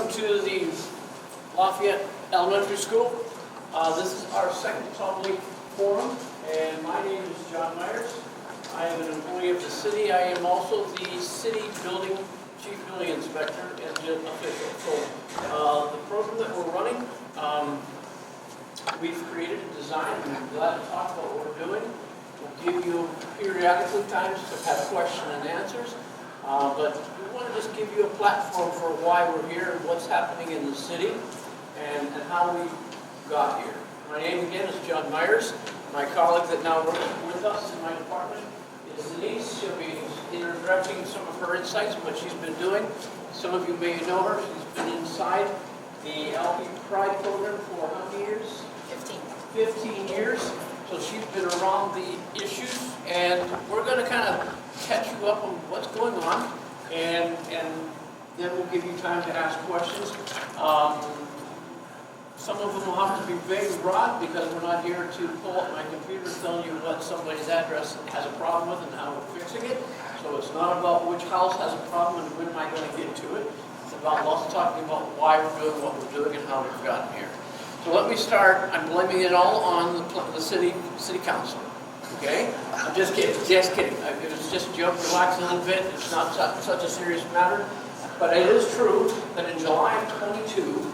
to the Lafayette Elementary School. This is our second public forum, and my name is John Myers. I am an employee of the city. I am also the city chief building inspector and official. So the program that we're running, we've created a design. I'm glad to talk about what we're doing. We'll give you periodically times to have question and answers. But we want to just give you a platform for why we're here and what's happening in the city and how we got here. My name again is John Myers. My colleague that now works with us in my department is Denise. She'll be interjecting some of her insights on what she's been doing. Some of you may know her. She's been inside the LP Pride program for how many years? 15 years. So she's been around the issues, and we're going to kind of catch you up on what's going on, and then we'll give you time to ask questions. Some of them will have to be very broad because we're not here to pull up my computer telling you what somebody's address has a problem with and how we're fixing it. So it's not about which house has a problem and when am I going to get to it. It's about us talking about why we're doing what we're doing and how we've gotten here. So let me start. I'm blaming it all on the city council. Okay? I'm just kidding. Just kidding. It was just a joke. Relax a little bit. It's not such a serious matter. But it is true that in July of 2022,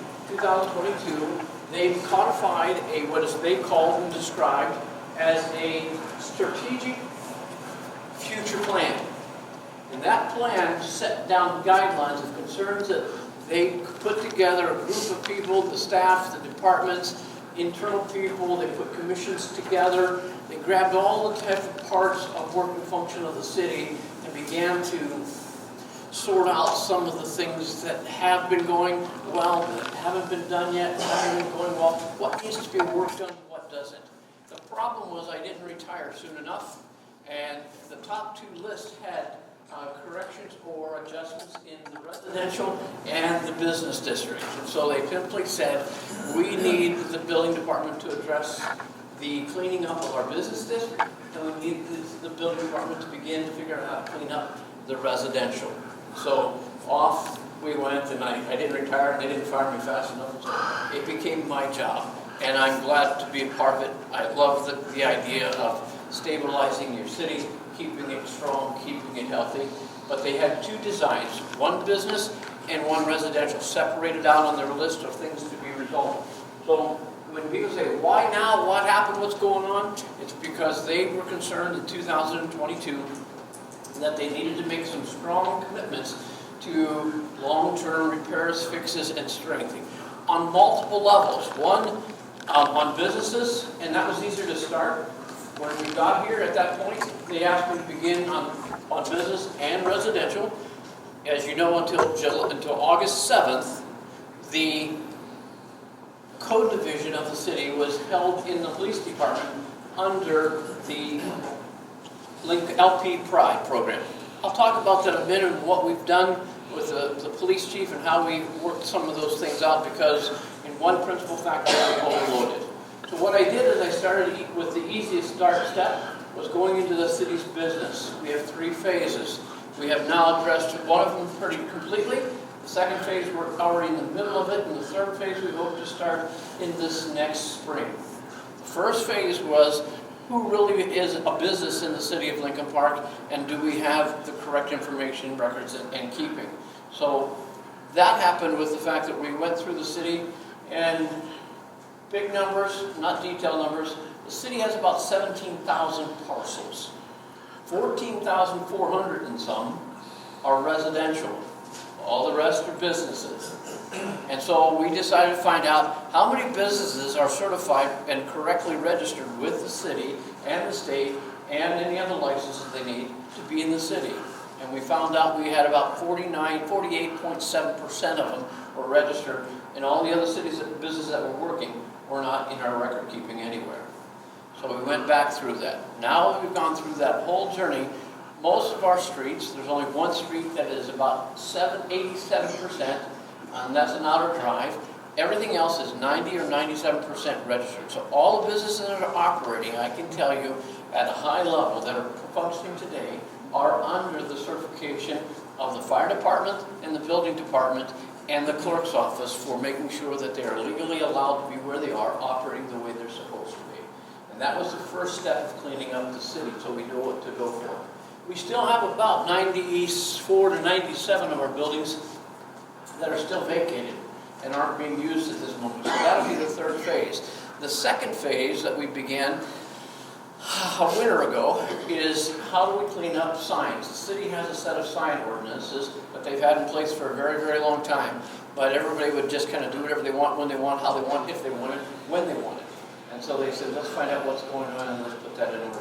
they codified what they called and described as a strategic future plan. And that plan set down guidelines and concerns that they put together a group of people, the staff, the departments, internal people. They put commissions together. They grabbed all the type of parts of work and function of the city and began to sort out some of the things that have been going well, that haven't been done yet, haven't been going well, what needs to be worked on, what doesn't. The problem was I didn't retire soon enough, and the top two lists had corrections or adjustments in the residential and the business district. And so they simply said, we need the building department to address the cleaning up of our business district, and we need the building department to begin to figure out how to clean up the residential. So off we went, and I didn't retire, and they didn't fire me fast enough, so it became my job, and I'm glad to be a part of it. I love the idea of stabilizing your city, keeping it strong, keeping it healthy. But they had two designs, one business and one residential, separated out on their list of things to be resolved. So when people say, why now, what happened, what's going on? It's because they were concerned in 2022 that they needed to make some strong commitments to long-term repairs, fixes, and strengthening on multiple levels. One, on businesses, and that was easier to start. When we got here at that point, they asked me to begin on business and residential. As you know, until August 7th, the code division of the city was held in the police department under the LP Pride program. I'll talk about that in a minute and what we've done with the police chief and how we worked some of those things out, because in one principal factor we overloaded. So what I did is I started with the easiest step was going into the city's business. We have 3 phases. We have now addressed one of them pretty completely. The second phase, we're already in the middle of it, and the third phase we hope to start in this next spring. The first phase was, who really is a business in the city of Lincoln Park, and do we have the correct information, records, and keeping? So that happened with the fact that we went through the city, and big numbers, not detailed numbers, the city has about 17,000 parcels. 14,400 and some are residential. All the rest are businesses. And so we decided to find out how many businesses are certified and correctly registered with the city and the state and any other licenses they need to be in the city. And we found out we had about 48.7% of them were registered, and all the other businesses that were working were not in our record keeping anywhere. So we went back through that. Now that we've gone through that whole journey, most of our streets, there's only one street that is about 87%, and that's an outer drive. Everything else is 90 or 97% registered. So all the businesses that are operating, I can tell you, at a high level that are functioning today are under the certification of the fire department and the building department and the clerk's office for making sure that they are legally allowed to be where they are, operating the way they're supposed to be. And that was the first step of cleaning up the city, so we know what to go for. We still have about 94 to 97 of our buildings that are still vacated and aren't being used at this moment. So that'll be the third phase. The second phase that we began a winter ago is how do we clean up signs? The city has a set of sign ordinances that they've had in place for a very, very long time, but everybody would just kind of do whatever they want, when they want, how they want, if they want it, when they want it. And so they said, let's find out what's going on and let's put that in order.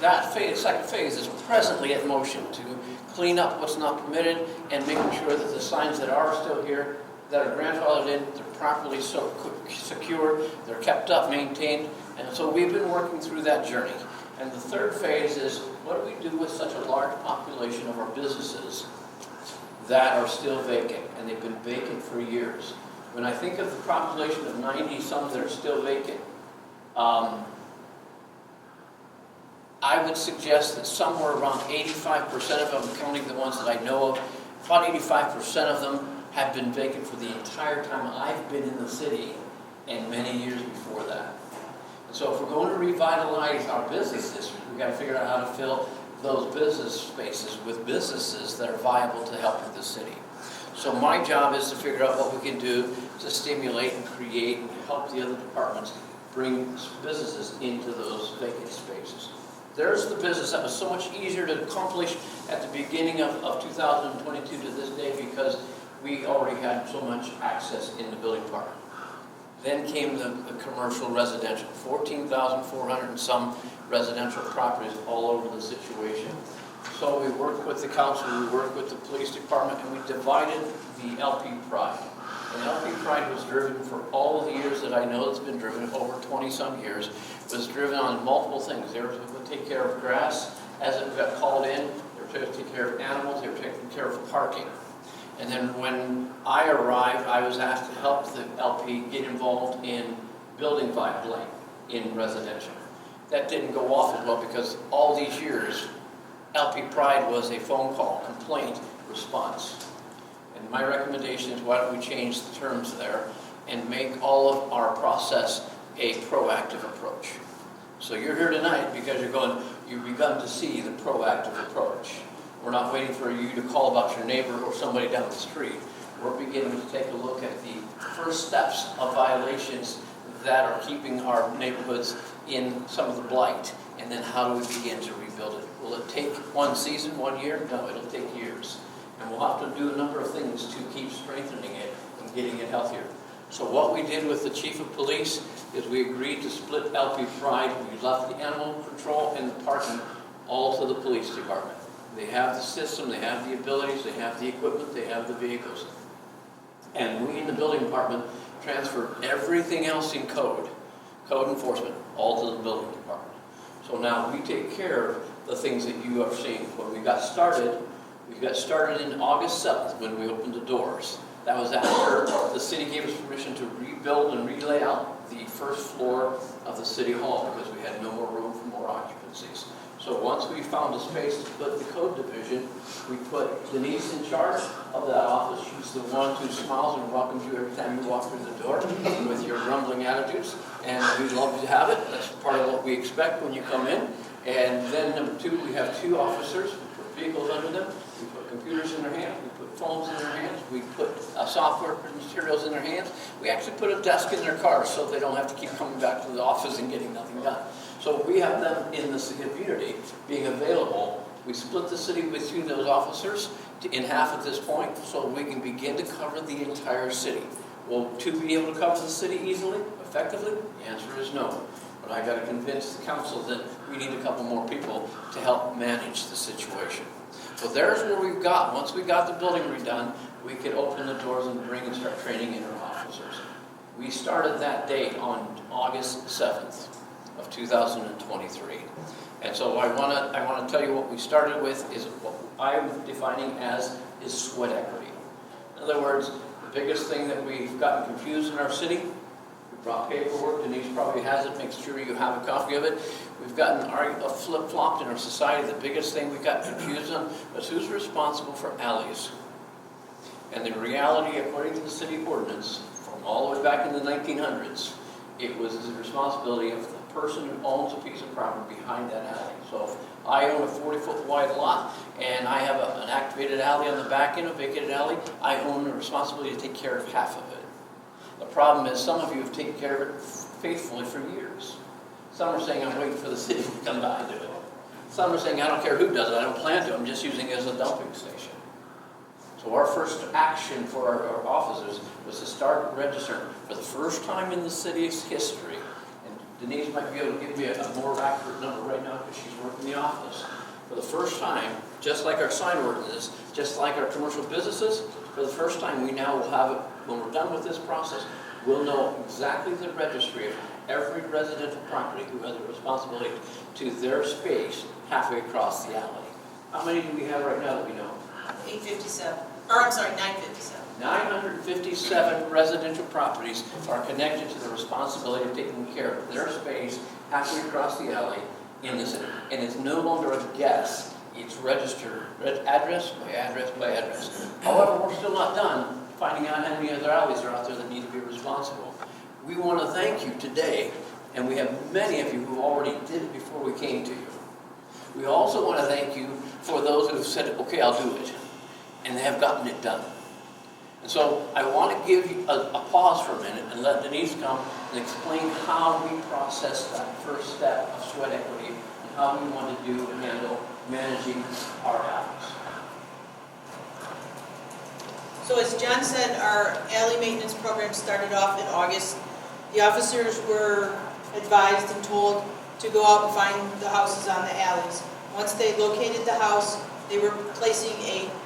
That phase, second phase, is presently in motion to clean up what's not permitted and making sure that the signs that are still here, that are grandfathered in, they're properly secure, they're kept up, maintained, and so we've been working through that journey. And the third phase is, what do we do with such a large population of our businesses that are still vacant, and they've been vacant for years? When I think of the population of 90-some that are still vacant, I would suggest that somewhere around 85% of them, counting the ones that I know of, about 85% of them have been vacant for the entire time I've been in the city and many years before that. So if we're going to revitalize our business district, we've got to figure out how to fill those business spaces with businesses that are viable to help the city. So my job is to figure out what we can do to stimulate and create and help the other departments bring businesses into those vacant spaces. There's the business that was so much easier to accomplish at the beginning of 2022 to this day because we already had so much access in the building department. Then came the commercial residential, 14,400 and some residential properties all over the situation. So we worked with the council, we worked with the police department, and we divided the LP Pride. And LP Pride was driven for all of the years that I know it's been driven, over 20-some years, was driven on multiple things. They were to take care of grass as it got called in, they were to take care of animals, they were taking care of parking. And then when I arrived, I was asked to help the LP get involved in building blight in residential. That didn't go off as well because all these years, LP Pride was a phone call, complaint, response. And my recommendation is why don't we change the terms there and make all of our process a proactive approach. So you're here tonight because you've begun to see the proactive approach. We're not waiting for you to call about your neighbor or somebody down the street. We're beginning to take a look at the first steps of violations that are keeping our neighborhoods in some of the blight, and then how do we begin to rebuild it? Will it take one season, 1 year? No, it'll take years. And we'll have to do a number of things to keep strengthening it and getting it healthier. So what we did with the chief of police is we agreed to split LP Pride. We left the animal control and the parking all to the police department. They have the system, they have the abilities, they have the equipment, they have the vehicles. And we in the building department transferred everything else in code enforcement, all to the building department. So now we take care of the things that you are seeing. When we got started in August 7th when we opened the doors. That was after the city gave us permission to rebuild and relay out the first floor of the city hall because we had no more room for more occupancies. So once we found a space to put the code division, we put Denise in charge of that office. She's the one who smiles and welcomes you every time you walk through the door with your grumbling attitudes. And we'd love to have it. That's part of what we expect when you come in. And then number two, we have two officers. We put vehicles under them. We put computers in their hands. We put phones in their hands. We put software materials in their hands. We actually put a desk in their cars so they don't have to keep coming back to the office and getting nothing done. So we have them in the community being available. We split the city between those officers in half at this point so we can begin to cover the entire city. Will two be able to cover the city easily, effectively? The answer is no. But I got to convince the council that we need a couple more people to help manage the situation. So there's where we've got. Once we got the building redone, we could open the doors and bring and start training in our officers. We started that date on August 7th of 2023. And so I want to tell you what we started with is what I'm defining as is sweat equity. In other words, the biggest thing that we've gotten confused in our city, we brought paperwork, Denise probably has it, make sure you have a copy of it. We've gotten flip-flopped in our society. The biggest thing we got confused on was who's responsible for alleys. And the reality, according to the city ordinance, from all the way back in the 1900s, it was the responsibility of the person who owns a piece of property behind that alley. So if I own a 40-foot wide lot and I have an activated alley on the back end, a vacated alley, I own the responsibility to take care of half of it. The problem is some of you have taken care of it faithfully for years. Some are saying, I'm waiting for the city to come by and do it. Some are saying, I don't care who does it, I don't plan to, I'm just using it as a dumping station. So our first action for our officers was to start registering for the first time in the city's history. And Denise might be able to give me a more accurate number right now because she's working the office. For the first time, just like our sign ordinance, just like our commercial businesses, for the first time we now will have it, when we're done with this process, we'll know exactly the registry of every residential property who has a responsibility to their space halfway across the alley. How many do we have right now that we know? 857. Or I'm sorry, 957. 957 residential properties are connected to the responsibility of taking care of their space halfway across the alley in the city. And it's no longer a guess, it's registered address by address by address. However, we're still not done finding out how many other alleys are out there that need to be responsible. We want to thank you today, and we have many of you who already did it before we came to you. We also want to thank you for those who have said, okay, I'll do it. And they have gotten it done. And so I want to give you a pause for a minute and let Denise come and explain how we process that first step of sweat equity and how we want to do and handle managing our alleys. So as John said, our alley maintenance program started off in August. The officers were advised and told to go out and find the houses on the alleys. Once they located the house, they were placing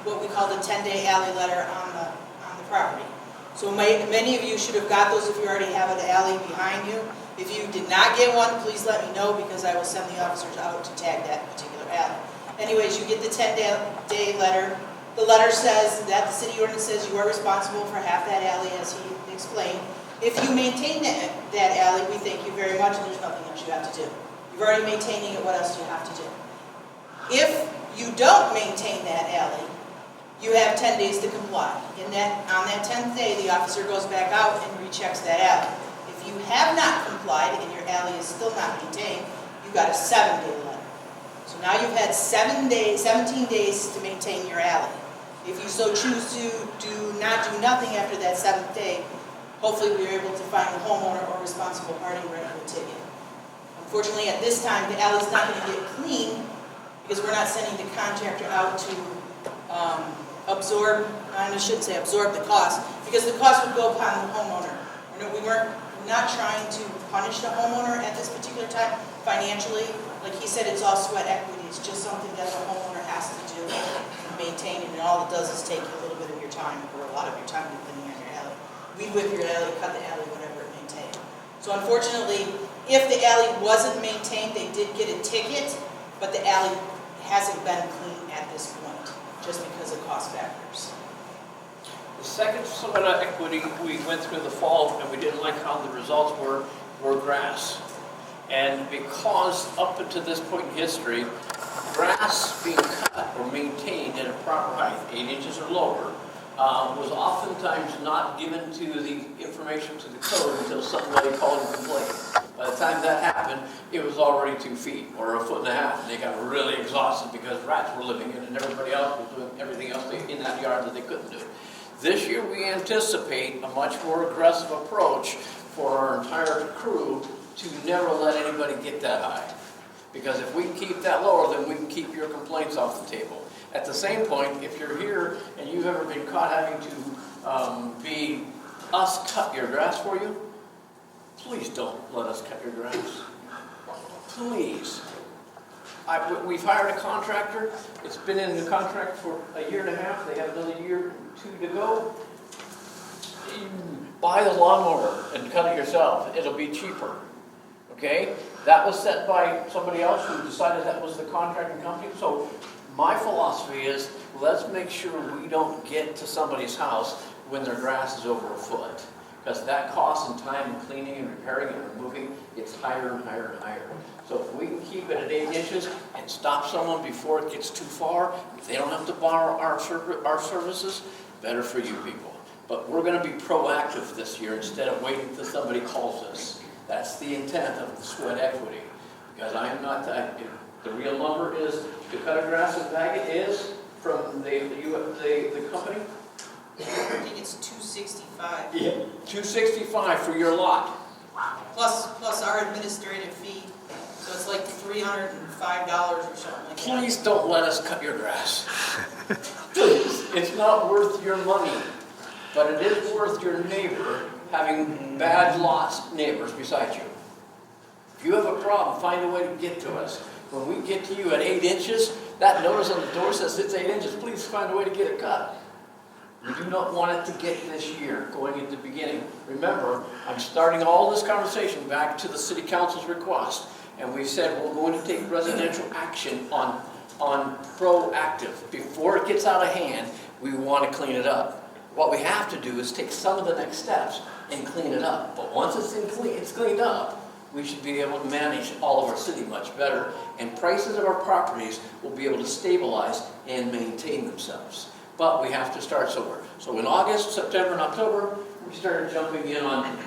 what we call the 10-day alley letter on the property. So many of you should have got those if you already have an alley behind you. If you did not get one, please let me know because I will send the officers out to tag that particular alley. Anyways, you get the 10-day letter. The letter says that the city ordinance says you are responsible for half that alley, as he explained. If you maintain that alley, we thank you very much, and there's nothing else you have to do. You're already maintaining it, what else do you have to do? If you don't maintain that alley, you have 10 days to comply. On that 10th day, the officer goes back out and rechecks that alley. If you have not complied and your alley is still not maintained, you've got a 7-day letter. So now you've had 17 days to maintain your alley. If you so choose to do nothing after that 7th day, hopefully we are able to find the homeowner or responsible party and write you a ticket. Unfortunately, at this time, the alley's not going to get clean because we're not sending the contractor out to absorb the cost, because the cost would go upon the homeowner. We're not trying to punish the homeowner at this particular time financially. Like he said, it's all sweat equity. It's just something that the homeowner has to do and maintain, and all it does is take a little bit of your time, or a lot of your time, depending on your alley. Weed whip your alley, cut the alley, whatever it maintained. So unfortunately, if the alley wasn't maintained, they did get a ticket, but the alley hasn't been clean at this point, just because of cost factors. The second sweat equity we went through in the fall, and we didn't like how the results were grass. And because up until this point in history, grass being cut or maintained at a proper height, 8 inches or lower, was oftentimes not given to the information to the code until somebody called and complained. By the time that happened, it was already 2 feet or 1.5 feet, and they got really exhausted because rats were living in it and everybody else was doing everything else in that yard that they couldn't do. This year we anticipate a much more aggressive approach for our entire crew to never let anybody get that high. Because if we can keep that lower, then we can keep your complaints off the table. At the same point, if you're here and you've ever been caught having to be us cut your grass for you, please don't let us cut your grass. Please. We've hired a contractor. It's been in the contract for 1.5 years. They have another 1 or 2 to go. Buy the lawnmower and cut it yourself. It'll be cheaper. Okay? That was set by somebody else who decided that was the contracting company. So my philosophy is, let's make sure we don't get to somebody's house when their grass is over 1 foot. Because that cost in time and cleaning and repairing and removing, it's higher and higher and higher. So if we can keep it at 8 inches and stop someone before it gets too far, if they don't have to borrow our services, better for you people. But we're going to be proactive this year instead of waiting until somebody calls us. That's the intent of the sweat equity. Because I am not, the real number is, to cut a grass and bag it is from the company? I think it's $265. Yeah. $265 for your lot. Plus our administrative fee, so it's like $305 or something like that. Please don't let us cut your grass. Please, it's not worth your money, but it is worth your neighbor having bad neighbors beside you. If you have a problem, find a way to get to us. When we get to you at 8 inches, that notice on the door says it's 8 inches, please find a way to get it cut. We do not want it to get this year, going into the beginning. Remember, I'm starting all this conversation back to the city council's request. And we said we're going to take residential action on proactive. Before it gets out of hand, we want to clean it up. What we have to do is take some of the next steps and clean it up. But once it's cleaned up, we should be able to manage all of our city much better. And prices of our properties will be able to stabilize and maintain themselves. But we have to start somewhere. So in August, September, and October, we started jumping in on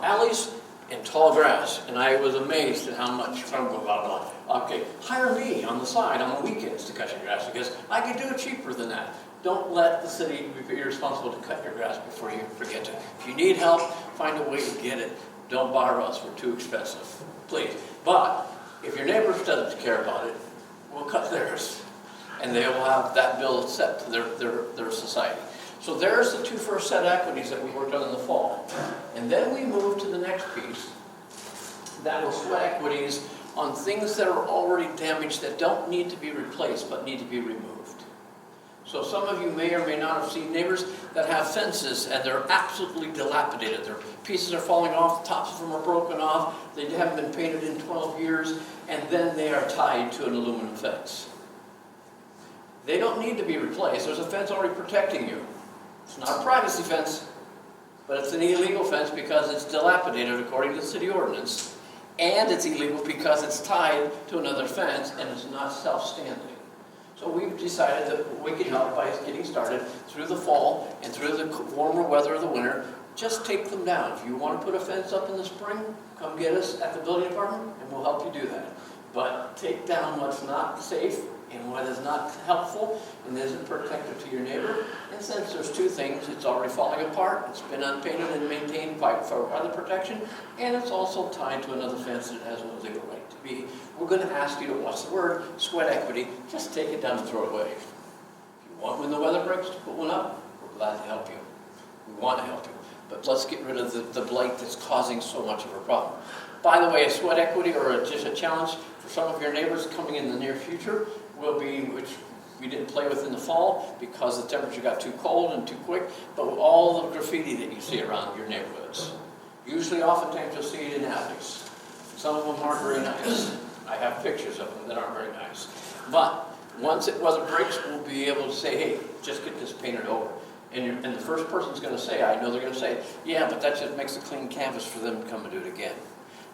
alleys and tall grass. And I was amazed at how much fun go about. Okay, hire me on the side on the weekends to cut your grass because I can do it cheaper than that. Don't let the city be responsible to cut your grass before you forget to. If you need help, find a way to get it. Don't bother us, we're too expensive. Please. But if your neighbor doesn't care about it, we'll cut theirs. And they will have that bill set to their society. So there's the two first set equities that we worked on in the fall. And then we move to the next piece. That was sweat equities on things that are already damaged that don't need to be replaced but need to be removed. So some of you may or may not have seen neighbors that have fences and they're absolutely dilapidated. Their pieces are falling off, the tops of them are broken off, they haven't been painted in 12 years, and then they are tied to an aluminum fence. They don't need to be replaced. There's a fence already protecting you. It's not a privacy fence, but it's an illegal fence because it's dilapidated according to the city ordinance, and it's illegal because it's tied to another fence and it's not self-standing. So we've decided that we can help by getting started through the fall and through the warmer weather of the winter. Just take them down. If you want to put a fence up in the spring, come get us at the building department and we'll help you do that. But take down what's not safe and what is not helpful and isn't protective to your neighbor. And since there's two things, it's already falling apart, it's been unpainted and maintained for other protection, and it's also tied to another fence that has no legal right to be. We're going to ask you to, what's the word? Sweat equity. Just take it down and throw it away. If you want, when the weather breaks, to put one up, we're glad to help you. We want to help you. But let's get rid of the blight that's causing so much of a problem. By the way, a sweat equity or just a challenge for some of your neighbors coming in the near future will be, which we didn't play with in the fall because the temperature got too cold and too quick, but all the graffiti that you see around your neighborhoods. Usually, oftentimes, you'll see it in alleys. Some of them aren't very nice. I have pictures of them that aren't very nice. But once weather breaks, we'll be able to say, hey, just get this painted over. And the first person's going to say, I know they're going to say, yeah, but that just makes a clean canvas for them to come and do it again.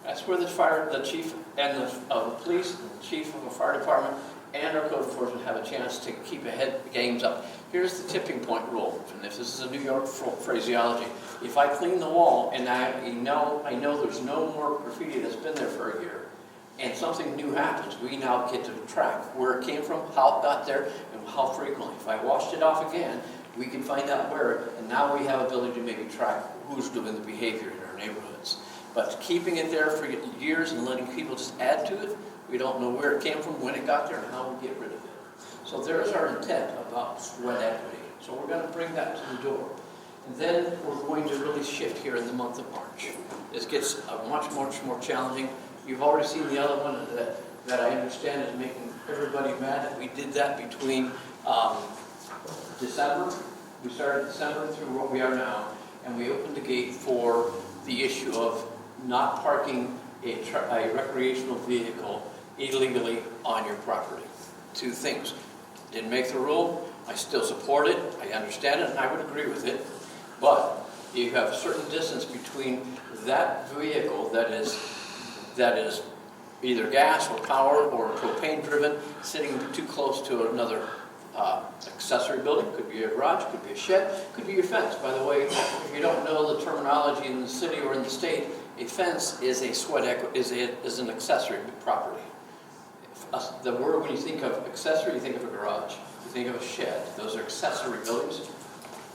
That's where the chief and of the police, and the chief of the fire department, and our code enforcement have a chance to keep ahead the games up. Here's the tipping point rule, and if this is a New York phraseology. If I clean the wall and I know there's no more graffiti that's been there for a year, and something new happens, we now get to track where it came from, how it got there, and how frequently. If I washed it off again, we can find out where, and now we have ability to maybe track who's doing the behavior in our neighborhoods. But keeping it there for years and letting people just add to it, we don't know where it came from, when it got there, and how we get rid of it. So there's our intent about sweat equity. So we're going to bring that to the door. And then we're going to really shift here in the month of March. This gets much more challenging. You've already seen the other one that I understand is making everybody mad. We did that between December. We started December through where we are now, and we opened the gate for the issue of not parking a recreational vehicle illegally on your property. Two things. Didn't make the rule. I still support it. I understand it, and I would agree with it. But you have a certain distance between that vehicle that is either gas or power or propane driven, sitting too close to another accessory building, could be a garage, could be a shed, could be your fence. By the way, if you don't know the terminology in the city or in the state, a fence is a is an accessory property. The word, when you think of accessory, you think of a garage. You think of a shed. Those are accessory buildings.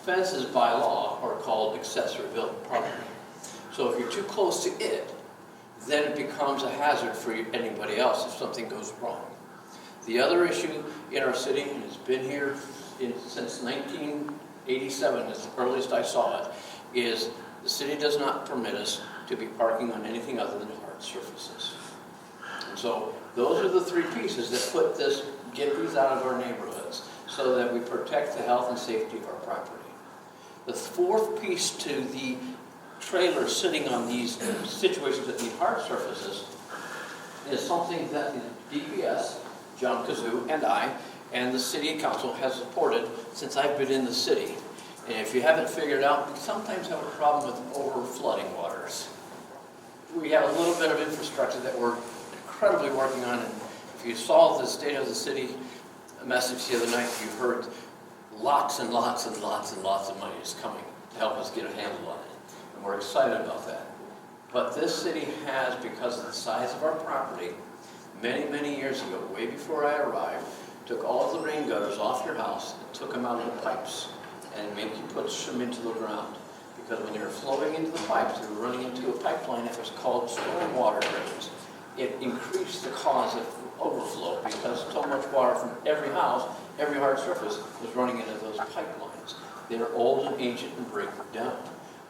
Fences by law are called accessory building property. So if you're too close to it, then it becomes a hazard for anybody else if something goes wrong. The other issue in our city, and it's been here since 1987, as the earliest I saw it, is the city does not permit us to be parking on anything other than hard surfaces. And so those are the three pieces that get these out of our neighborhoods so that we protect the health and safety of our property. The fourth piece to the trailer sitting on these situations that need hard surfaces is something that the DPS, John Kazoo, and I, and the City Council has supported since I've been in the city. And if you haven't figured out, we sometimes have a problem with over-flooding waters. We have a little bit of infrastructure that we're incredibly working on, and if you saw the State of the City message the other night, you heard lots and lots and lots and lots of money is coming to help us get a handle on it. And we're excited about that. But this city has, because of the size of our property, many, many years ago, way before I arrived, took all of the rain gutters off your house and took them out of the pipes and made you push them into the ground. Because when they were flowing into the pipes, they were running into a pipeline that was called storm water drains. It increased the cause of overflow because so much water from every house, every hard surface was running into those pipelines. They're old and ancient and break down.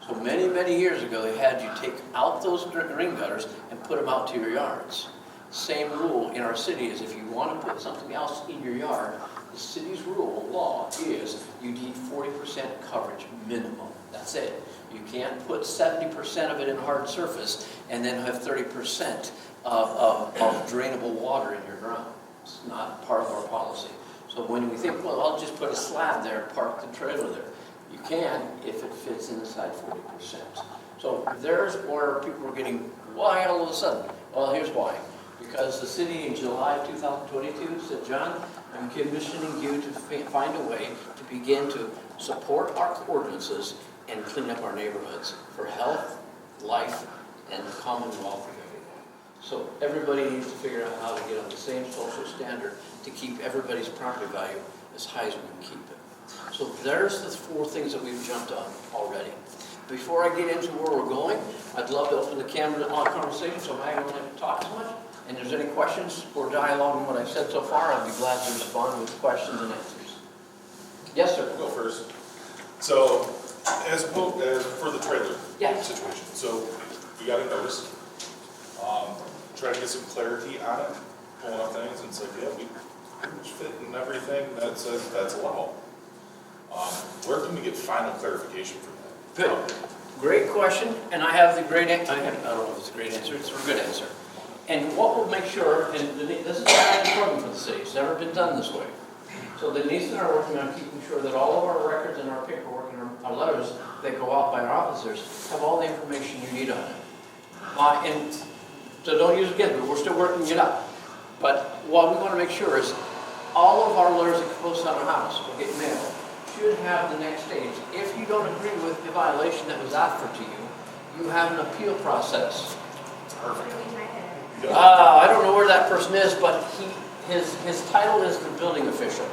So many, many years ago, they had you take out those rain gutters and put them out to your yards. Same rule in our city is if you want to put something else in your yard, the city's law is you need 40% coverage minimum. That's it. You can't put 70% of it in hard surface and then have 30% of drainable water in your ground. It's not part of our policy. So when we think, well, I'll just put a slab there, park the trailer there. You can if it fits inside 40%. So there's where people are getting, why all of a sudden? Well, here's why. Because the city in July of 2022 said, John, I'm commissioning you to find a way to begin to support our ordinances and clean up our neighborhoods for health, life, and the commonwealth of everyone. So everybody needs to figure out how to get on the same social standard to keep everybody's property value as high as we can keep it. So there's the four things that we've jumped on already. Before I get into where we're going, I'd love to open the camera to all conversation, so I don't want to talk so much. And if there's any questions or dialogue on what I've said so far, I'd be glad to respond with questions and answers. Yes, sir. I'll go first. So, as for the trailer situation, so we got a notice. Try to get some clarity on it, pulling up things, and it's like, yeah, we pretty much fit in everything that says that's allowed. Where can we get final clarification from that? Good. Great question, and I have the great answer. I don't know if it's a great answer, it's a good answer. And what we'll make sure, and this is not a problem for the city, it's never been done this way. So Denise and I are working on keeping sure that all of our records and our paperwork and our letters that go out by our officers have all the information you need on it. And so don't use it again, but we're still working it out. But what we want to make sure is all of our letters that post on our house will get mailed should have the next stage. If you don't agree with the violation that was offered to you, you have an appeal process. Perfect. I don't know where that person is, but his title is the building official.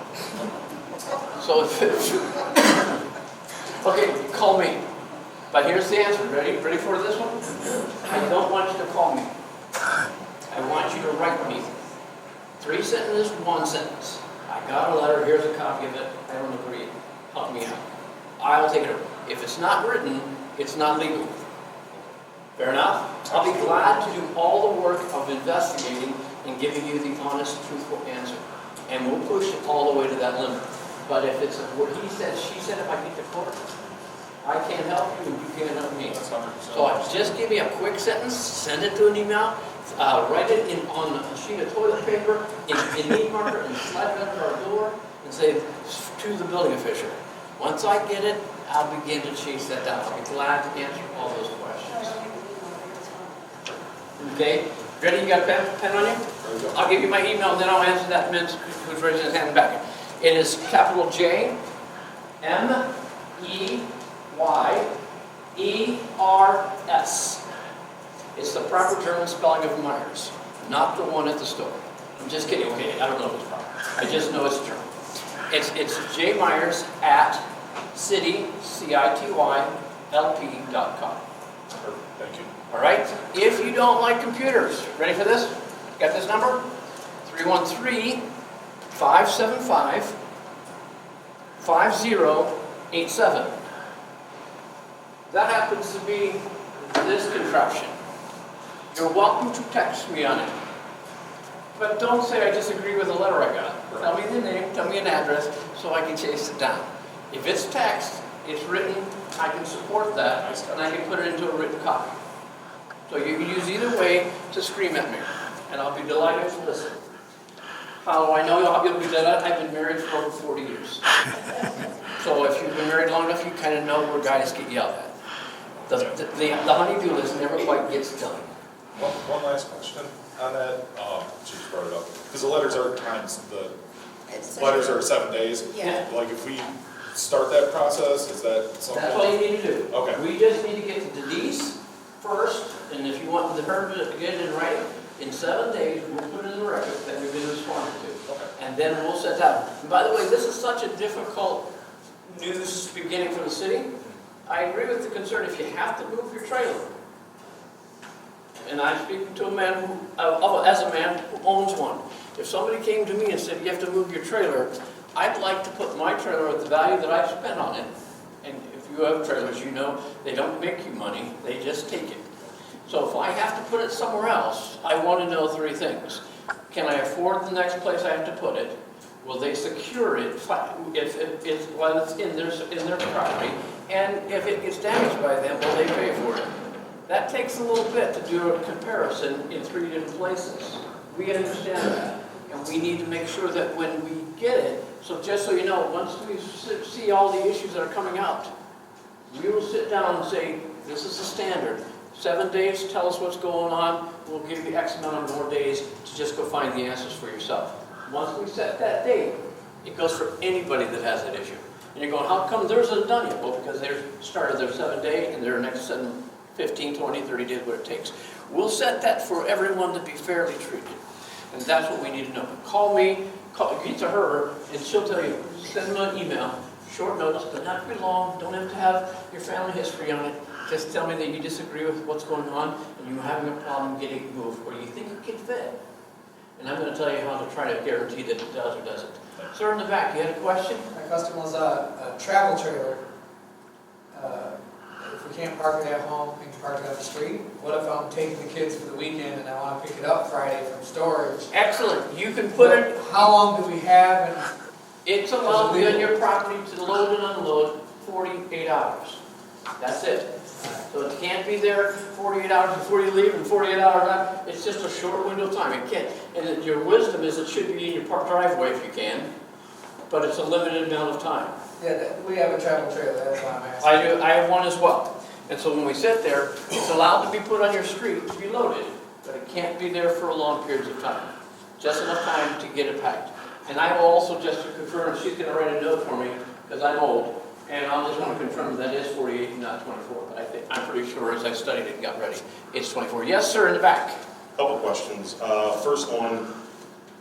So if okay, call me. But here's the answer. Ready for this one? I don't want you to call me. I want you to write me. 3 sentences, 1 sentence. I got a letter, here's a copy of it. I don't agree. Help me out. I'll take it over. If it's not written, it's not legal. Fair enough? I'll be glad to do all the work of investigating and giving you the honest, truthful answer. And we'll push it all the way to that limit. But if it's what he said, she said, if I get to court, I can't help you, and you can't help me. So just give me a quick sentence, send it to an email, write it on a sheet of toilet paper, in neat marker, and slide it under our door, and say, to the building official. Once I get it, I'll begin to chase that down. I'll be glad to answer all those questions. Okay? Ready? You got a pen on you? I'll give you my email, and then I'll answer that man's who's raising his hand back. It is capital J-M-E-Y-E-R-S. It's the proper German spelling of Myers, not the one at the store. I'm just kidding, okay, I don't know if it's proper. I just know it's German. It's jmyers at city, CITY-LP.com. Thank you. All right? If you don't like computers, ready for this? Got this number? 313-575-5087. That happens to be this contraption. You're welcome to text me on it. But don't say I disagree with the letter I got. Tell me the name, tell me an address, so I can chase it down. If it's text, it's written, I can support that, and I can put it into a written copy. So you can use either way to scream at me, and I'll be delighted to listen. How do I know you'll be delighted? I've been married for over 40 years. So if you've been married long enough, you kind of know where guys get yelled at. The honey-do list never quite gets done. One last question on that, she just brought it up, because the letters are times, the letters are 7 days. Yeah. Like if we start that process, is that something? That's all you need to do. Okay. We just need to get to Denise first, and if you want her to get it in writing, in 7 days, we'll put it in the record that we've been responding to. Okay. And then we'll set that. And by the way, this is such a difficult news beginning for the city. I agree with the concern if you have to move your trailer. And I'm speaking to a man who, as a man who owns one. If somebody came to me and said, you have to move your trailer, I'd like to put my trailer at the value that I've spent on it. And if you have trailers, you know they don't make you money, they just take it. So if I have to put it somewhere else, I want to know 3 things. Can I afford the next place I have to put it? Will they secure it while it's in their property? And if it gets damaged by them, will they pay for it? That takes a little bit to do a comparison in 3 different places. We understand that. And we need to make sure that when we get it, so just so you know, once we see all the issues that are coming out, we will sit down and say, this is the standard. 7 days, tell us what's going on. We'll give you X amount of more days to just go find the answers for yourself. Once we set that date, it goes for anybody that has that issue. And you're going, how come theirs isn't done yet? Well, because they started their 7 day and their next 15, 20, 30 days, what it takes. We'll set that for everyone to be fairly treated. And that's what we need to know. Call me, get to her, and she'll tell you, send me an email, short notice, doesn't have to be long, don't have to have your family history on it. Just tell me that you disagree with what's going on and you're having a problem getting it moved, or you think it can fit. And I'm going to tell you how to try to guarantee that it does or doesn't. Sir, in the back, you had a question? My question was a travel trailer. If we can't park it at home, we can park it on the street. What if I'm taking the kids for the weekend and I want to pick it up Friday from storage? Excellent. You can put it, How long do we have? And it's allowed to be on your property to load and unload 48 hours. That's it. So it can't be there 48 hours before you leave and 48 hours after. It's just a short window of time. It can't. And your wisdom is it should be in your driveway if you can, but it's a limited amount of time. yeah, we have a travel trailer. That's why I'm asking. I have one as well. And so when we sit there, it's allowed to be put on your street to be loaded, but it can't be there for long periods of time. Just enough time to get it packed. And I will also just to confirm, she's going to write a note for me, because I'm old, and I'll just want to confirm that is 48 and not 24. But I'm pretty sure as I studied it and got ready, it's 24. Yes, sir, in the back. Couple questions. First one,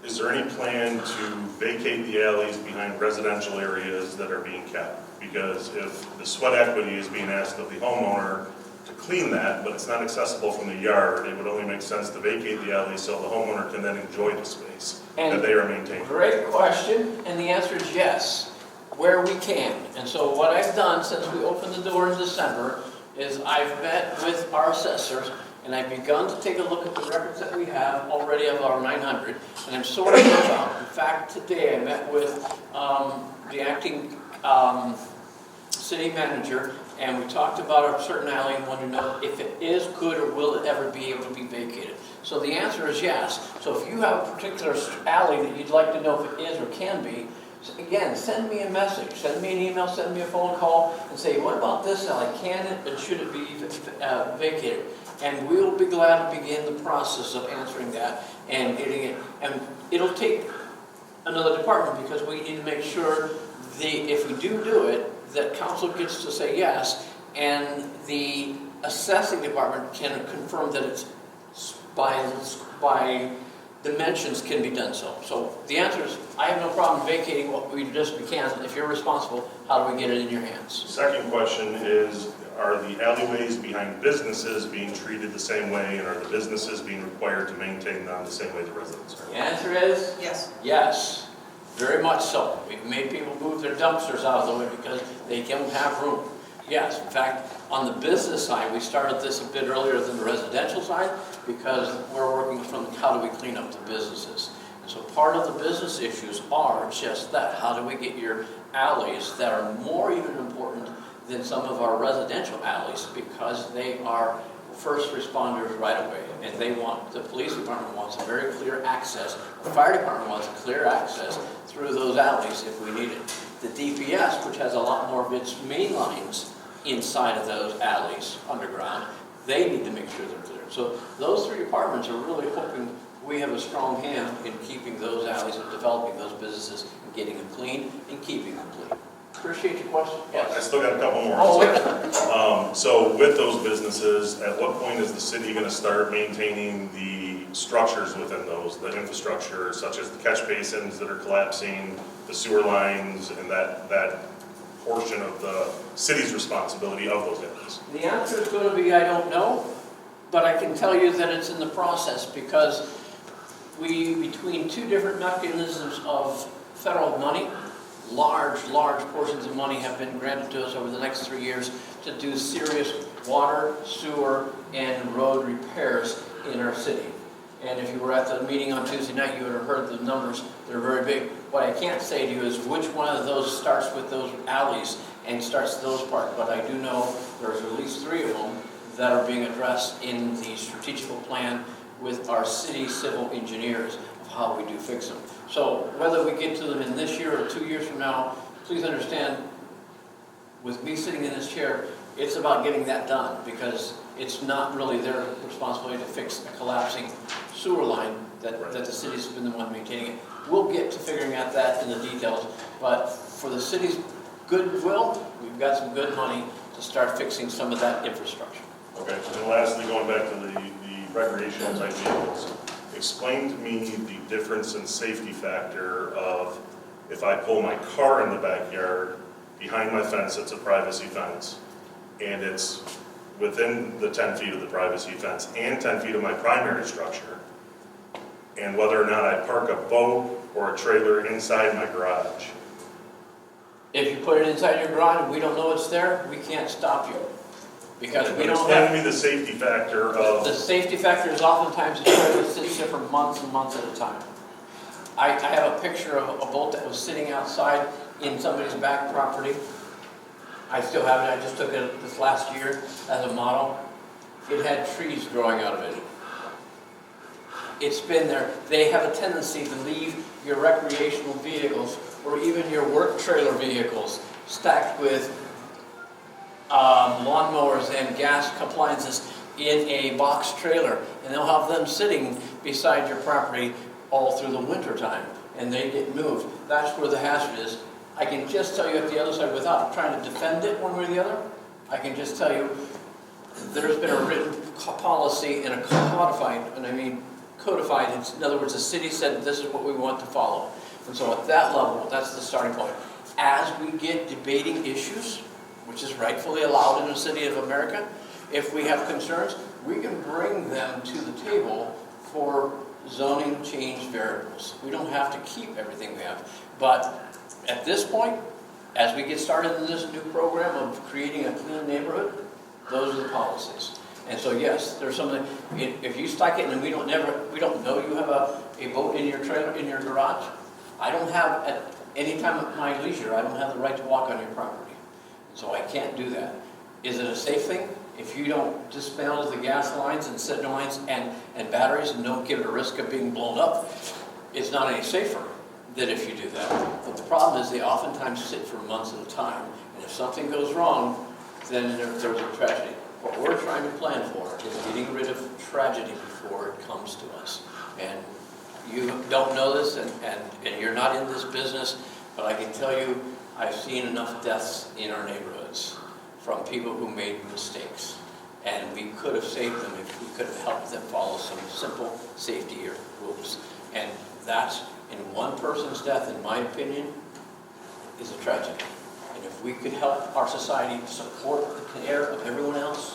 is there any plan to vacate the alleys behind residential areas that are being kept? Because if the sweat equity is being asked of the homeowner to clean that, but it's not accessible from the yard, it would only make sense to vacate the alley so the homeowner can then enjoy the space that they are maintaining. Great question, and the answer is yes, where we can. And so what I've done since we opened the door in December is I've met with our assessors, and I've begun to take a look at the records that we have already of our 900, and I'm sorting those out. In fact, today I met with the acting city manager, and we talked about a certain alley and wanted to know if it is, could, or will it ever be able to be vacated. So the answer is yes. So if you have a particular alley that you'd like to know if it is or can be, again, send me a message, send me an email, send me a phone call, and say, what about this alley? Can it and should it be vacated? And we'll be glad to begin the process of answering that and getting it. And it'll take another department, because we need to make sure if we do it, that council gets to say yes, and the assessing department can confirm that it's by dimensions can be done so. So the answer is, I have no problem vacating what we can. If you're responsible, how do we get it in your hands? Second question is, are the alleyways behind businesses being treated the same way, and are the businesses being required to maintain them the same way the residents are? The answer is Yes. yes, very much so. We've made people move their dumpsters out of the way because they don't have room. Yes, in fact, on the business side, we started this a bit earlier than the residential side because we're working from how do we clean up the businesses. And so part of the business issues are just that. How do we get your alleys that are more even important than some of our residential alleys, because they are first responders right away, and the police department wants a very clear access, the fire department wants clear access through those alleys if we need it. The DPS, which has a lot more of its main lines inside of those alleys underground, they need to make sure they're clear. So those three departments are really hoping we have a strong hand in keeping those alleys and developing those businesses and getting them clean and keeping them clean. Appreciate your question. I still got a couple more. Oh, wait. So with those businesses, at what point is the city going to start maintaining the structures within those, the infrastructure, such as the catch basins that are collapsing, the sewer lines, and that portion of the city's responsibility of those areas? The answer is going to be, I don't know, but I can tell you that it's in the process, because between two different mechanisms of federal money, large portions of money have been granted to us over the next 3 years to do serious water, sewer, and road repairs in our city. And if you were at the meeting on Tuesday night, you would have heard the numbers. They're very big. What I can't say to you is which one of those starts with those alleys and starts those parts, but I do know there's at least 3 of them that are being addressed in the strategical plan with our city civil engineers of how we do fix them. So whether we get to them in this year or 2 years from now, please understand, with me sitting in this chair, it's about getting that done, because it's not really their responsibility to fix a collapsing sewer line that the city's been the one maintaining it. We'll get to figuring out that in the details, but for the city's goodwill, we've got some good money to start fixing some of that infrastructure. Okay, and lastly, going back to the recreational type vehicles, explain to me the difference in safety factor of if I pull my car in the backyard, behind my fence, it's a privacy fence, and it's within the 10 feet of the privacy fence and 10 feet of my primary structure, and whether or not I park a boat or a trailer inside my garage. If you put it inside your garage and we don't know it's there, we can't stop you. Because we don't Explain have... to me the safety factor of... The safety factor is oftentimes the trailer sits there for months and months at a time. I have a picture of a boat that was sitting outside in somebody's back property. I still have it. I just took it this last year as a model. It had trees growing out of it. It's been there. They have a tendency to leave your recreational vehicles or even your work trailer vehicles stacked with lawnmowers and gas appliances in a box trailer, and they'll have them sitting beside your property all through the winter time, and they get moved. That's where the hazard is. I can just tell you at the other side, without trying to defend it one way or the other, I can just tell you there's been a written policy and a codified, and I mean codified, in other words, the city said this is what we want to follow. And so at that level, that's the starting point. As we get debating issues, which is rightfully allowed in a city of America, if we have concerns, we can bring them to the table for zoning change variables. We don't have to keep everything we have. But at this point, as we get started in this new program of creating a clean neighborhood, those are the policies. And so yes, there's something, if you stack it and we don't know you have a boat in your trailer, in your garage, I don't have, at any time at my leisure, I don't have the right to walk on your property. So I can't do that. Is it a safe thing? If you don't dismantle the gas lines and signal lines and batteries and don't give it a risk of being blown up, it's not any safer than if you do that. But the problem is they oftentimes sit for months at a time. And if something goes wrong, then there's a tragedy. What we're trying to plan for is getting rid of tragedy before it comes to us. And you don't know this and you're not in this business, but I can tell you, I've seen enough deaths in our neighborhoods from people who made mistakes. And we could have saved them if we could have helped them follow some simple safety rules. And that's, in one person's death, in my opinion, is a tragedy. And if we could help our society support the care of everyone else,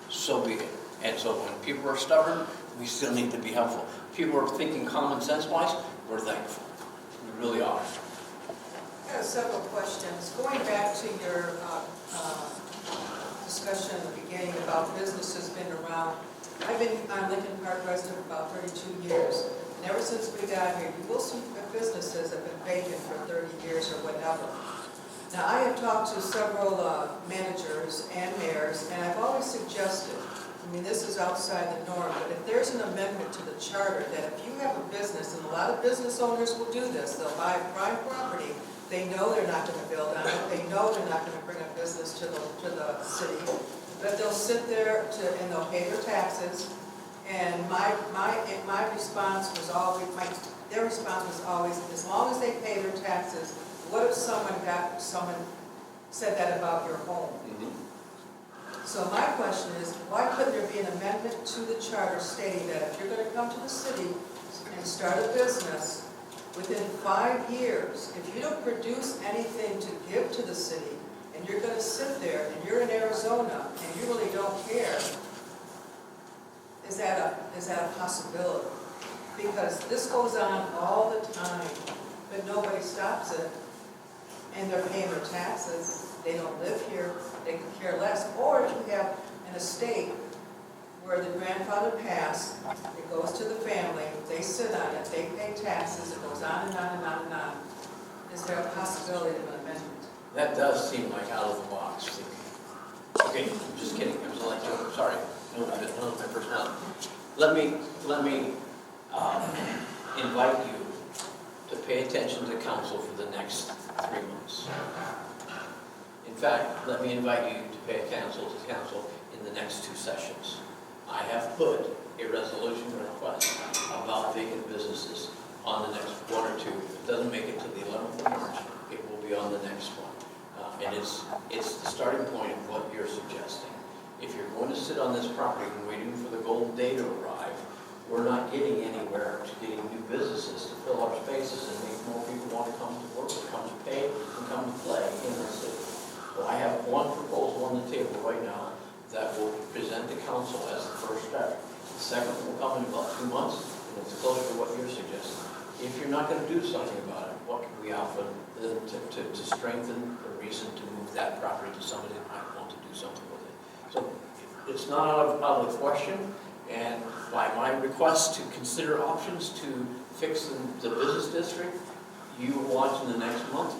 so be it. And so when people are stubborn, we still need to be helpful. People are thinking common sense-wise, we're thankful. We really are. I have several questions. Going back to your discussion in the beginning about businesses being around, I've been on Lincoln Park resident for about 32 years. And ever since we got here, you will see that businesses have been vacant for 30 years or whatever. Now, I have talked to several managers and mayors, and I've always suggested, I mean, this is outside the norm, but if there's an amendment to the charter that if you have a business, and a lot of business owners will do this, they'll buy prime property, they know they're not going to build on it, they know they're not going to bring a business to the city, but they'll sit there and they'll pay their taxes. And my response was always, their response was always, as long as they pay their taxes, what if someone said that about your home? So my question is, why couldn't there be an amendment to the charter stating that if you're going to come to the city and start a business, within 5 years, if you don't produce anything to give to the city, and you're going to sit there, and you're in Arizona, and you really don't care, is that a possibility? Because this goes on all the time, but nobody stops it, and they're paying their taxes, they don't live here, they could care less. Or if you have an estate where the grandfather passed, it goes to the family, they sit on it, they pay taxes, it goes on and on and on and on. Is there a possibility of an amendment? That does seem like out of the box thinking. Okay, I'm just kidding. I was like, oh, sorry. No, I didn't know my personality. Let me invite you to pay attention to council for the next 3 months. In fact, let me invite you to pay attention to council in the next 2 sessions. I have put a resolution request about vacant businesses on the next 1 or 2. If it doesn't make it to the 11th of March, it will be on the next one. And it's the starting point of what you're suggesting. If you're going to sit on this property and waiting for the golden day to arrive, we're not getting anywhere to getting new businesses to fill our spaces and make more people want to come to work, or come to pay, and come to play in the city. So I have one proposal on the table right now that will present to council as the first step. The second will come in about 2 months, and it's closer to what you're suggesting. If you're not going to do something about it, what can we offer to strengthen the reason to move that property to somebody that might want to do something with it? So it's not out of the question, and by my request to consider options to fix the business district, you will watch in the next month.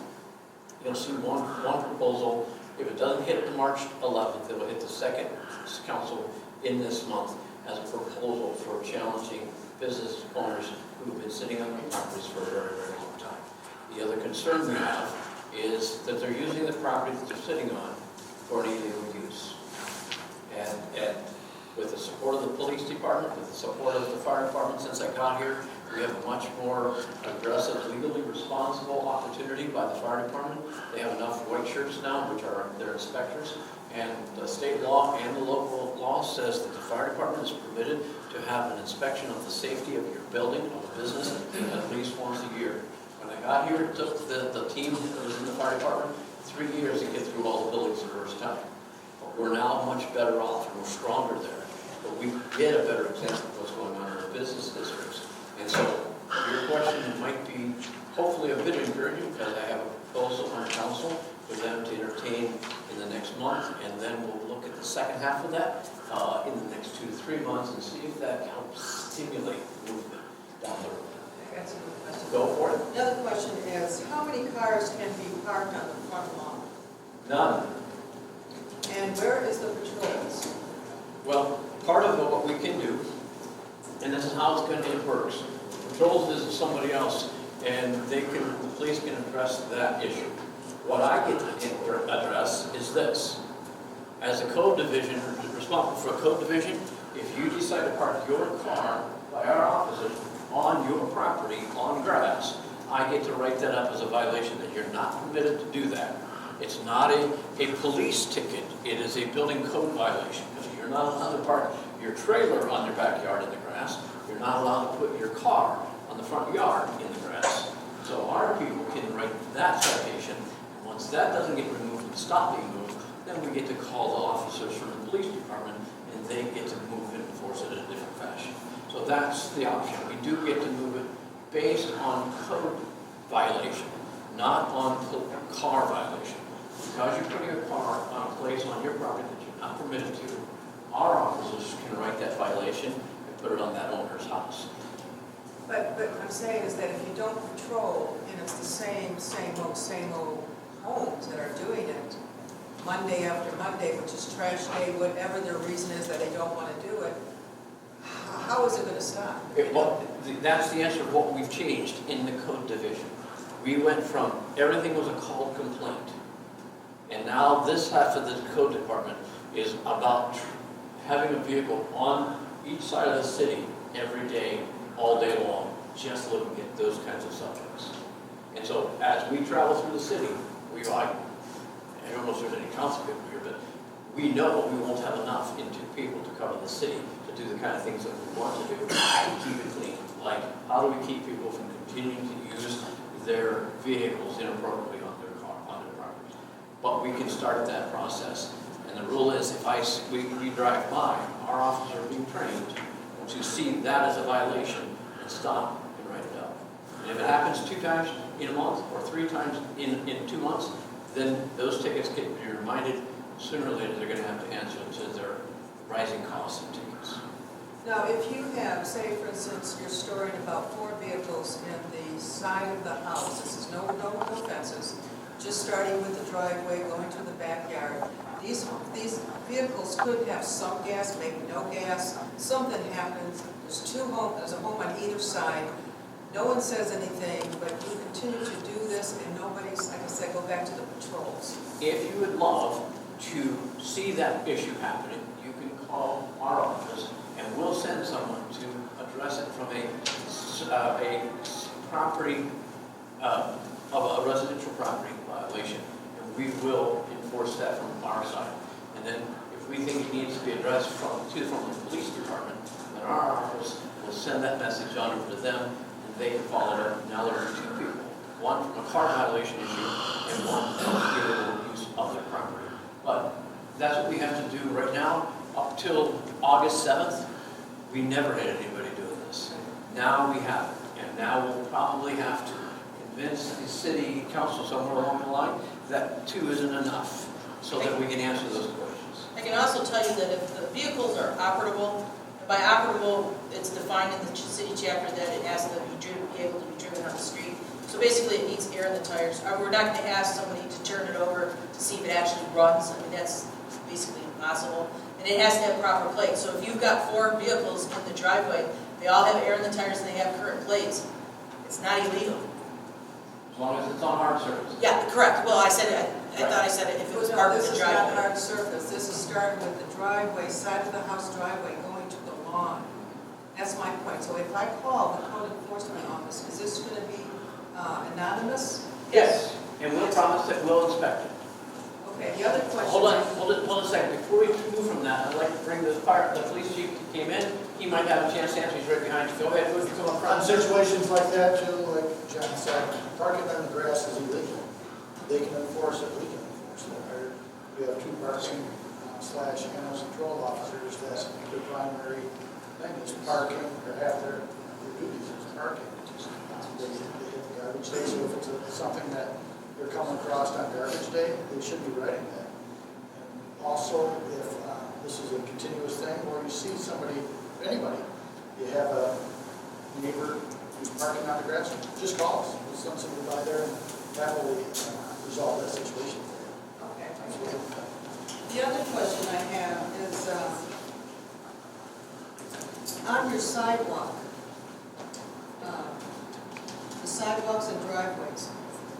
You'll see one proposal. If it doesn't hit the March 11th, it will hit the second council in this month as a proposal for challenging business owners who have been sitting on their properties for a very, very long time. The other concern we have is that they're using the property that they're sitting on for an illegal use. And with the support of the police department, with the support of the fire department since I got here, we have a much more aggressive, legally responsible opportunity by the fire department. They have enough white shirts now, which are their inspectors, and the state law and the local law says that the fire department is permitted to have an inspection of the safety of your building, of a business, at least once a year. When I got here, it took the team that was in the fire department 3 years to get through all the buildings the first time. But we're now much better off, and we're stronger there. But we get a better example of what's going on in our business districts. And so your question might be hopefully a bit encouraging, because I have a proposal on council for them to entertain in the next month, and then we'll look at the second half of that in the next 2 to 3 months and see if that helps stimulate movement down the road. That's a good question. Go for it. Another question is, how many cars can be parked on the front lawn? None. And where is the patrols? Well, part of what we can do, and this is how it works. Patrols visit somebody else, and the police can address that issue. What I get to address is this. As a code division, responsible for a code division, if you decide to park your car by our offices on your property, on grass, I get to write that up as a violation that you're not permitted to do that. It's not a police ticket, it is a building code violation, because you're not allowed to park your trailer on your backyard in the grass. You're not allowed to put your car on the front yard in the grass. So our people can write that citation, and once that doesn't get removed and stop being moved, then we get to call the officers from the police department, and they get to move it and enforce it in a different fashion. So that's the option. We do get to move it based on code violation, not on car violation. Because you're putting a car on a place on your property that you're not permitted to, our officers can write that violation and put it on that owner's house. But I'm saying is that if you don't patrol, and it's the same old homes that are doing it, Monday after Monday, which is trash day, whatever their reason is that they don't want to do it, how is it going to stop? That's the answer of what we've changed in the code division. We went from, everything was a called complaint. And now this half of the code department is about having a vehicle on each side of the city every day, all day long, just looking at those kinds of subjects. And so as we travel through the city, I don't know if there's any council people here, but we know we won't have enough into people to cover the city to do the kind of things that we want to do to keep it clean. Like, how do we keep people from continuing to use their vehicles inappropriately on their property? But we can start that process. And the rule is, if we drive by, our officers are being trained to see that as a violation and stop and write it up. And if it happens 2 times in a month or 3 times in 2 months, then those tickets get reminded. Sooner or later, they're going to have to answer to their rising costs of tickets. Now, if you have, say for instance, you're storing about 4 vehicles in the side of the house, this is no fences, just starting with the driveway, going to the backyard, these vehicles could have some gas, maybe no gas, something happens, there's a home on either side, no one says anything, but you continue to do this and nobody's, like I said, go back to the patrols. If you would love to see that issue happening, you can call our office and we'll send someone to address it from a property, of a residential property violation, and we will enforce that from our side. And then if we think it needs to be addressed from the police department, then our office will send that message on over to them, and they can follow it up. Now there are 2 people, one from a car violation issue and one from illegal use of their property. But that's what we have to do right now. Up till August 7th, we never had anybody doing this. Now we have it, and now we'll probably have to convince the city council somewhere along the line that 2 isn't enough, so that we can answer those questions. I can also tell you that if the vehicles are operable, and by operable, it's defined in the city chapter that it has to be able to be driven on the street. So basically, it needs air in the tires. We're not going to ask somebody to turn it over to see if it actually runs. I mean, that's basically impossible. And it has to have proper plates. So if you've got 4 vehicles in the driveway, they all have air in the tires and they have current plates, it's not illegal. As long as it's on hard surface. Yeah, correct. Well, I said it. I thought I said it if it was part of the This is not driveway. hard surface, this is starting with the driveway, side of the house driveway, going to the lawn. That's my point. So if I call the code enforcement office, is this going to be anonymous? Yes, and we'll promise that we'll inspect it. Okay, the other question. Hold on a second. Before we move from that, I'd like to bring the police chief came in. He might have a chance to answer. He's right behind you. Go ahead, move, come up On front. situations like that too, like John said, parking on the grass is illegal. They can enforce it, we can enforce it. We have 2 parking / animal control officers that their primary thing is parking, or have their duties is parking. They hit the garbage day, so if it's something that they're coming across on garbage day, they should be writing that. And also, if this is a continuous thing, or you see somebody, anybody, you have a neighbor who's parking on the grass, just call us. We'll send somebody by there and that will resolve that situation for you. Okay. The other question I have is, on your sidewalk, the sidewalks and driveways,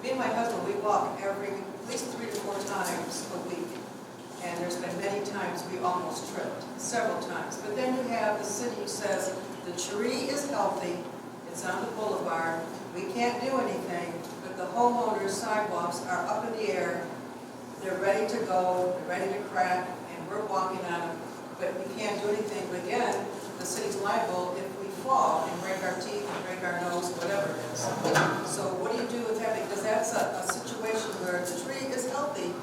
me and my husband, we walk at least 3 to 4 times a week. And there's been many times we almost tripped, several times. But then you have the city who says the tree is healthy, it's it's on the boulevard, we can't do anything, but the homeowners' sidewalks are up in the air, they're ready to go, they're ready to crack, and we're walking on them, but we can't do anything. But again, the city's liable if we fall and break our teeth and break our nose, whatever it is. So what do you do with that? Because that's a situation where the tree is healthy,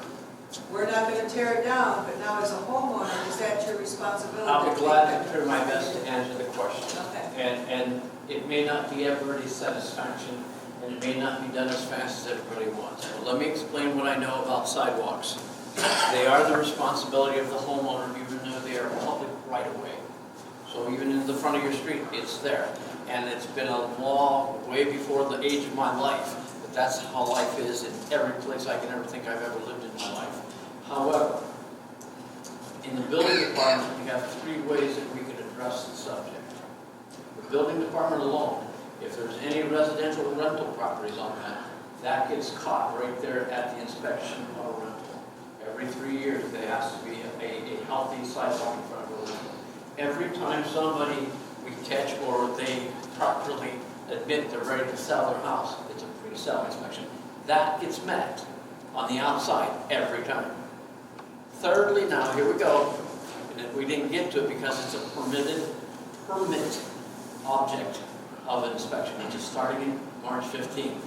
we're not going to tear it down, but now as a homeowner, is that your responsibility? I'll be glad to try my best to answer the question. Okay. And it may not be everybody's satisfaction, and it may not be done as fast as everybody wants. But let me explain what I know about sidewalks. They are the responsibility of the homeowner, even though they are public right of way. So even in the front of your street, it's there. And it's been a law way before the age of my life. But that's how life is in every place I can ever think I've ever lived in my life. However, in the building department, we have three ways that we can address the subject. The building department alone, if there's any residential rental properties on that, that gets caught right there at the inspection of a rental. Every 3 years, there has to be a healthy sidewalk in front of a rental. Every time somebody we catch or they properly admit they're ready to sell their house, it's a pre-sale inspection. That gets met on the outside every time. Thirdly, now here we go, and we didn't get to it because it's a permit object of an inspection, which is starting in March 15th.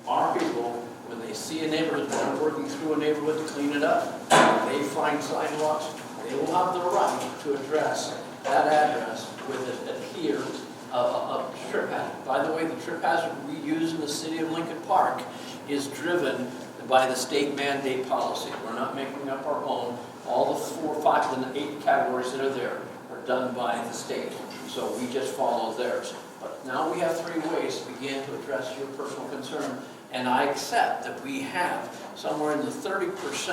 Our people, when they see a neighborhood, when they're working through a neighborhood to clean it up, they find sidewalks, they will have the right to address that address with a trip hazard. By the way, the trip hazard we use in the city of Lincoln Park is driven by the state mandate policy. We're not making up our own. All the 4, 5, and 8 categories that are there are done by the state. So we just follow theirs. But now we have 3 ways to begin to address your personal concern. And I accept that we have somewhere in the 30%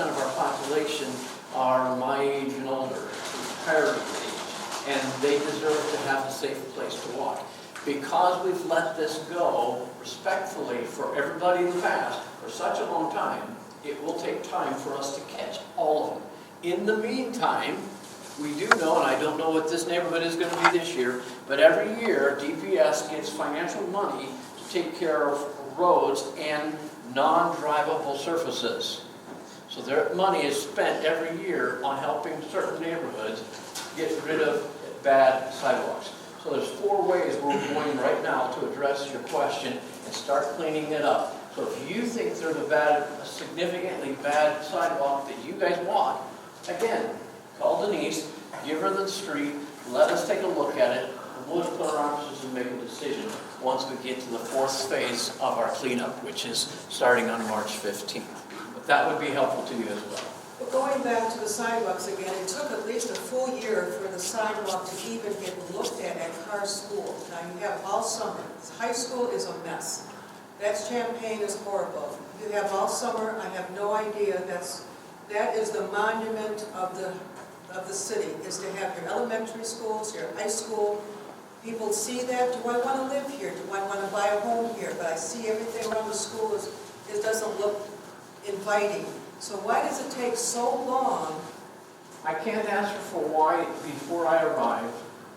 of our population are my age and older, retired age, and they deserve to have a safe place to walk. Because we've let this go respectfully for everybody in the past for such a long time, it will take time for us to catch all of them. In the meantime, we do know, and I don't know what this neighborhood is going to be this year, but every year DPS gets financial money to take care of roads and non-drivable surfaces. So their money is spent every year on helping certain neighborhoods get rid of bad sidewalks. So there's 4 ways we're going right now to address your question and start cleaning it up. So if you think there's a significantly bad sidewalk that you guys want, again, call Denise, give her the street, let us take a look at it, and we'll put our officers and make a decision once we get to the 4th phase of our cleanup, which is starting on March 15th. But that would be helpful to you as well. But going back to the sidewalks again, it took at least a full year for the sidewalk to even get looked at Carr School. Now you have all summer. High school is a mess. That's Champaign is horrible. You have all summer. I have no idea. That is the monument of the city, is to have your elementary schools, your high school. People see that. Do I want to live here? Do I want to buy a home here? But I see everything around the school it doesn't look inviting. So why does it take so long? I can't answer for why, before I arrived,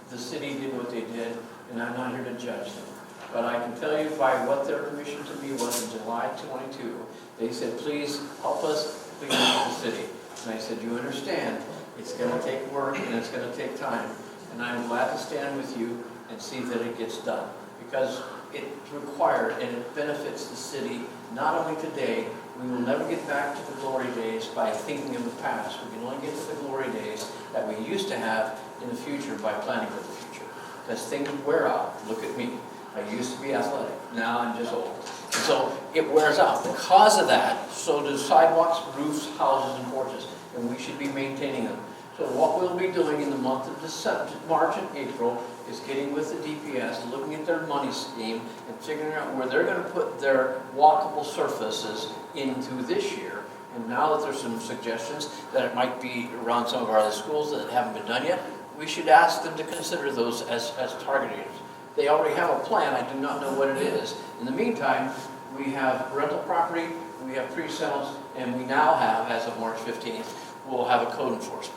the city did what they did, and I'm not here to judge them. But I can tell you by what their commission to me was in July 22, they said, please help us clean up the city. And I said, you understand, it's going to take work and it's going to take time. And I'm glad to stand with you and see that it gets done. Because it's required and it benefits the city, not only today. We will never get back to the glory days by thinking of the past. We can only get to the glory days that we used to have in the future by planning for the future. Because things wear out. Look at me. I used to be athletic. Now I'm just old. And so it wears out. Because of that, so do sidewalks, roofs, houses, and porches. And we should be maintaining them. So what we'll be doing in the month of December, March and April is getting with the DPS, looking at their money scheme, and figuring out where they're going to put their walkable surfaces into this year. And now that there's some suggestions that it might be around some of our other schools that haven't been done yet, we should ask them to consider those as target areas. They already have a plan. I do not know what it is. In the meantime, we have rental property, we have pre-sales, and we now have, as of March 15th, we'll have a code enforcement.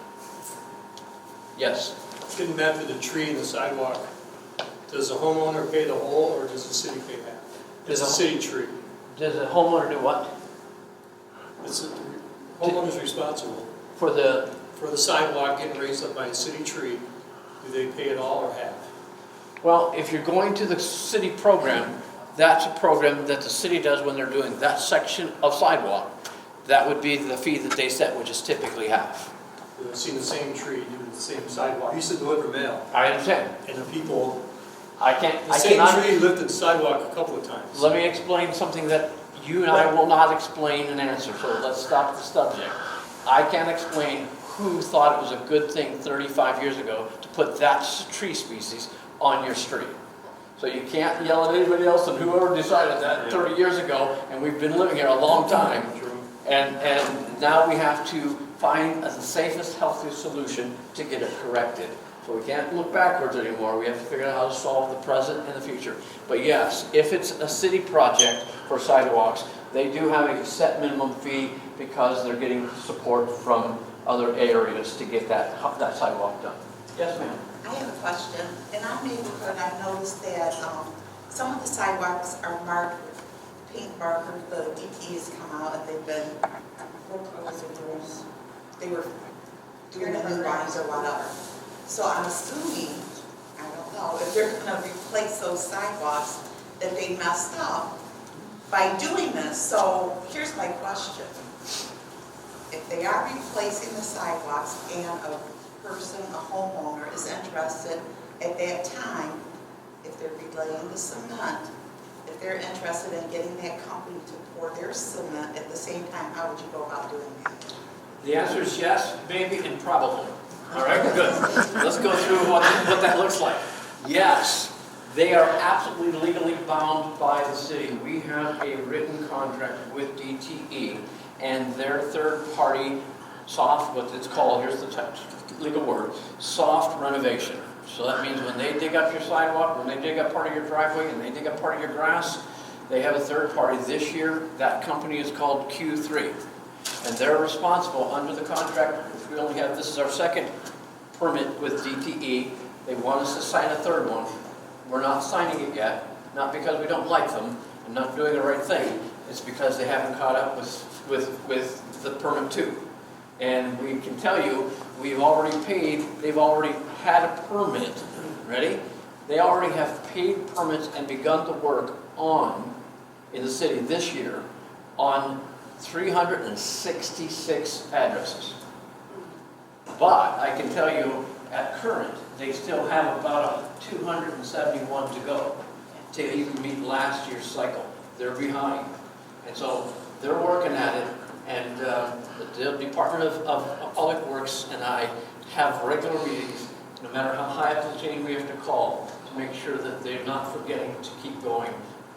Yes? Getting back to the tree and the sidewalk, Does the homeowner pay the whole, or does the city pay half? It's a city tree. Does the homeowner do what? It's the homeowner's responsible. For the, For the sidewalk getting raised up by a city tree, do they pay it all or half? well, if you're going to the city program, that's a program that the city does when they're doing that section of sidewalk. That would be the fee that they set, which is typically half. I've seen the same tree, doing the same sidewalk. I used to deliver mail, I understand. and the people, I the same cannot, tree lifted the sidewalk a couple of times. let me explain something that you and I will not explain and answer, so let's stop the subject. I can't explain who thought it was a good thing 35 years ago to put that tree species on your street. So you can't yell at anybody else and whoever decided that 30 years ago, and we've been living here a long time. And now we have to find the safest, healthiest solution to get it corrected. So we can't look backwards anymore. We have to figure out how to solve the present and the future. But yes, if it's a city project for sidewalks, they do have a set minimum fee because they're getting support from other areas to get that sidewalk done. Yes, ma'am. I have a question. In our neighborhood, I noticed that some of the sidewalks are marked with pink markers. The DTs come out and they've been, what was it, they were doing the new lines or whatever. So I'm assuming, I don't know, if they're going to replace those sidewalks that they messed up by doing this. So here's my question. If they are replacing the sidewalks and a person, a homeowner, is interested at that time, if they're relaying the cement, if they're interested in getting that company to pour their cement at the same time, how would you go about doing that? The answer is yes, maybe, and probably. All right, good. Let's go through what that looks like. Yes, they are absolutely legally bound by the city. We have a written contract with DTE and their third-party soft, what it's called, here's the legal word, soft renovation. So that means when they dig up your sidewalk, when they dig up part of your driveway, and they dig up part of your grass, they have a third party. This year, that company is called Q3. And they're responsible under the contract, which we only have, this is our second permit with DTE. They want us to sign a third one. We're not signing it yet, not because we don't like them and not doing the right thing. It's because they haven't caught up with the permit 2. And we can tell you, we've already paid, they've already had a permit, ready? They already have paid permits and begun to work on, in the city this year, on 366 addresses. But I can tell you, at current, they still have about 271 to go to even meet last year's cycle. They're behind. And so they're working at it, and the Department of Public Works and I have regular meetings, no matter how high up the chain we have to call, to make sure that they're not forgetting to keep going.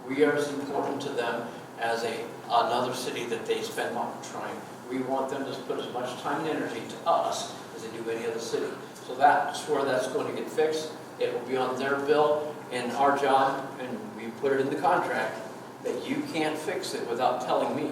We are as important to them as another city that they spend on trying. We want them to put as much time and energy to us as they do any other city. So that's where that's going to get fixed. It will be on their bill, and our job, and we put it in the contract, that you can't fix it without telling me,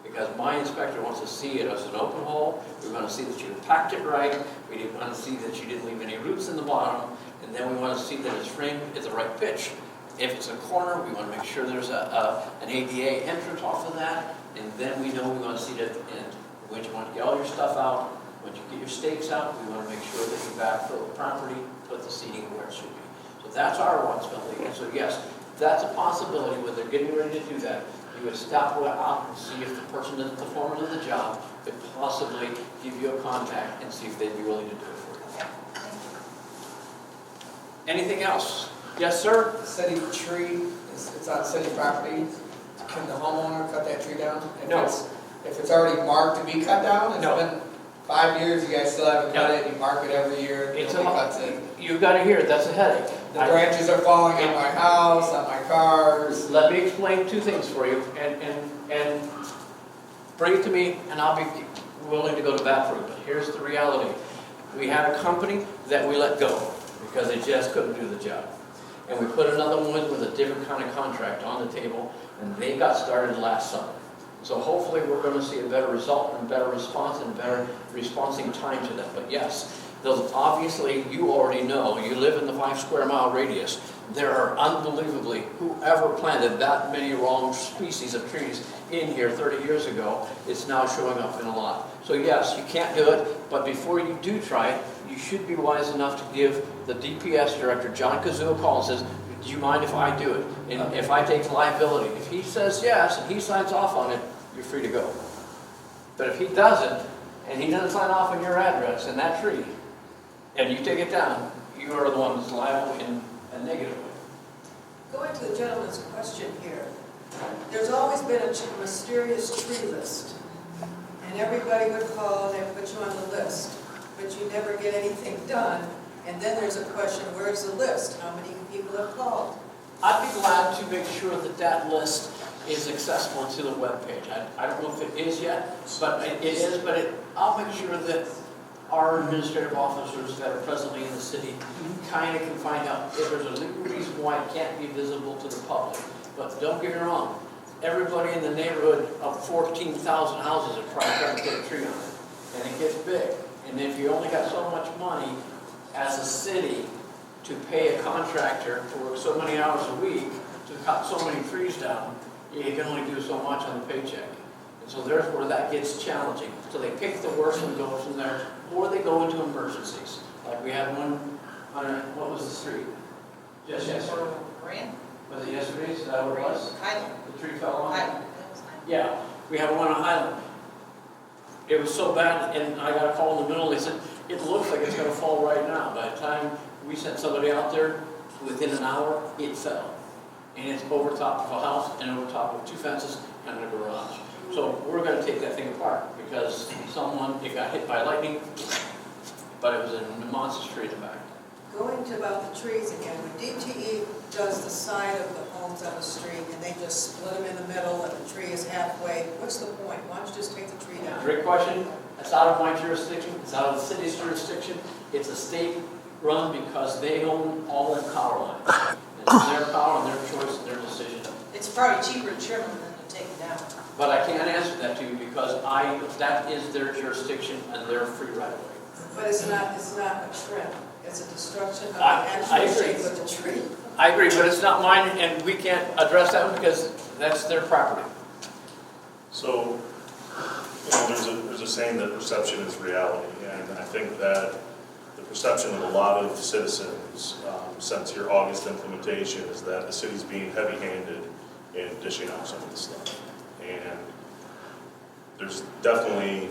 because my inspector wants to see it as an open hole. We want to see that you packed it right. We want to see that you didn't leave any roots in the bottom, and then we want to see that it's framed at the right pitch. If it's a corner, we want to make sure there's an ADA entrance off of that, and then we know we want to see it at the end. When you want to get all your stuff out, when you get your stakes out, we want to make sure that you backfill the property, put the seating where it should be. So that's our responsibility. And so yes, that's a possibility when they're getting ready to do that. You would stop out and see if the person that's the foreman of the job could possibly give you a contact and see if they'd be willing to do it for you. Anything else? Yes, sir? City tree, it's on city property. Can the homeowner cut that tree down? No. If it's already marked to be cut down, No. it's been 5 years, you guys still haven't cut it, you mark it every year, It's nobody a- cuts it. You've got to hear it. That's a headache. The branches are falling on my house, on my cars. Let me explain 2 things for you, and bring it to me, and I'll be willing to go to bat for it. But here's the reality. We had a company that we let go because they just couldn't do the job. And we put another one with a different kind of contract on the table, and they got started last summer. So hopefully we're going to see a better result and better response and better responding time to that. But yes, those, obviously you already know, you live in the 5 square mile radius. There are unbelievably, whoever planted that many wrong species of trees in here 30 years ago, it's now showing up in a lot. So yes, you can't do it, but before you do try it, you should be wise enough to give the DPS director, John Kazoo, a call and says, do you mind if I do it? And if I take liability? If he says yes and he signs off on it, you're free to go. But if he doesn't, and he doesn't sign off on your address and that tree, and you take it down, you are the one that's liable in a negative way. Going to the gentleman's question here, there's always been a mysterious tree list, and everybody would call and they put you on the list, but you never get anything done, and then there's a question, where's the list? How many people have called? I'd be glad to make sure that that list is accessible to the webpage. I don't know if it is yet, but it is, but I'll make sure that our administrative officers that are presently in the city kind of can find out if there's a legal reason why it can't be visible to the public. But don't get me wrong, everybody in the neighborhood of 14,000 houses are probably trying to put a tree on it, and it gets big. And if you only got so much money as a city to pay a contractor to work so many hours a week to cut so many trees down, you can only do so much on the paycheck. And so there's where that gets challenging. So they pick the worst and go from there, or they go into emergencies. Like we had one on, what was the street? Just yesterday. Was it yesterday? Is that what it was? Highland. The tree fell on? Highland. Yeah, we had one on Highland. It was so bad, and I got a call in the middle, they said, it looks like it's gonna fall right now. By the time we sent somebody out there, within an hour, it fell. And it's over top of a house and over top of 2 fences and a garage. So we're gonna take that thing apart because it got hit by lightning, but it was a monster tree in the back. Going to about the trees again, when DTE does the side of the homes on the street and they just split them in the middle and the tree is halfway, what's the point? Why don't you just take the tree down? Great question. It's out of my jurisdiction. It's out of the city's jurisdiction. It's a state run because they own all the power lines. And it's their power and their choice and their decision. It's probably cheaper to trim them than to take them down. But I can't answer that to you because that is their jurisdiction and their free right of way. But it's not a trim, it's a destruction of the I actual agree. shape of the tree. I agree, but it's not mine and we can't address that one because that's their property. So, there's a saying that perception is reality, and I think that the perception of a lot of citizens since your August implementation is that the city's being heavy-handed in dishing out some of the stuff. And there's definitely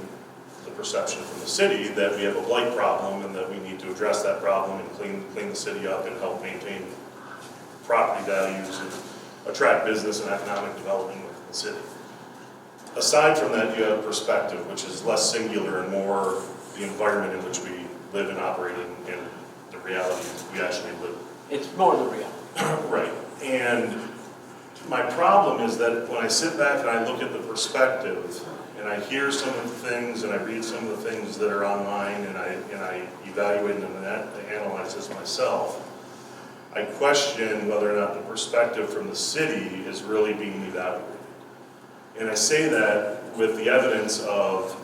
the perception from the city that we have a blight problem and that we need to address that problem and clean the city up and help maintain property values and attract business and economic development within the city. Aside from that, you have perspective, which is less singular and more the environment in which we live and operate in and the reality we actually live. It's more the reality. Right. And my problem is that when I sit back and I look at the perspective and I hear some of the things and I read some of the things that are online and I evaluate them and I analyze this myself, I question whether or not the perspective from the city is really being evaluated. And I say that with the evidence of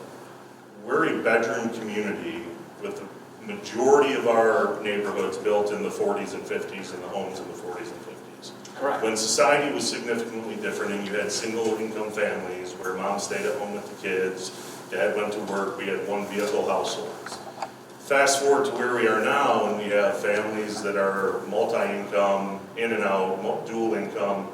we're a bedroom community with the majority of our neighborhoods built in the 40s and 50s and the homes in the 40s and 50s. Correct. When society was significantly different and you had single income families where mom stayed at home with the kids, dad went to work, we had one vehicle households. Fast forward to where we are now and we have families that are multi-income, in and out, dual income,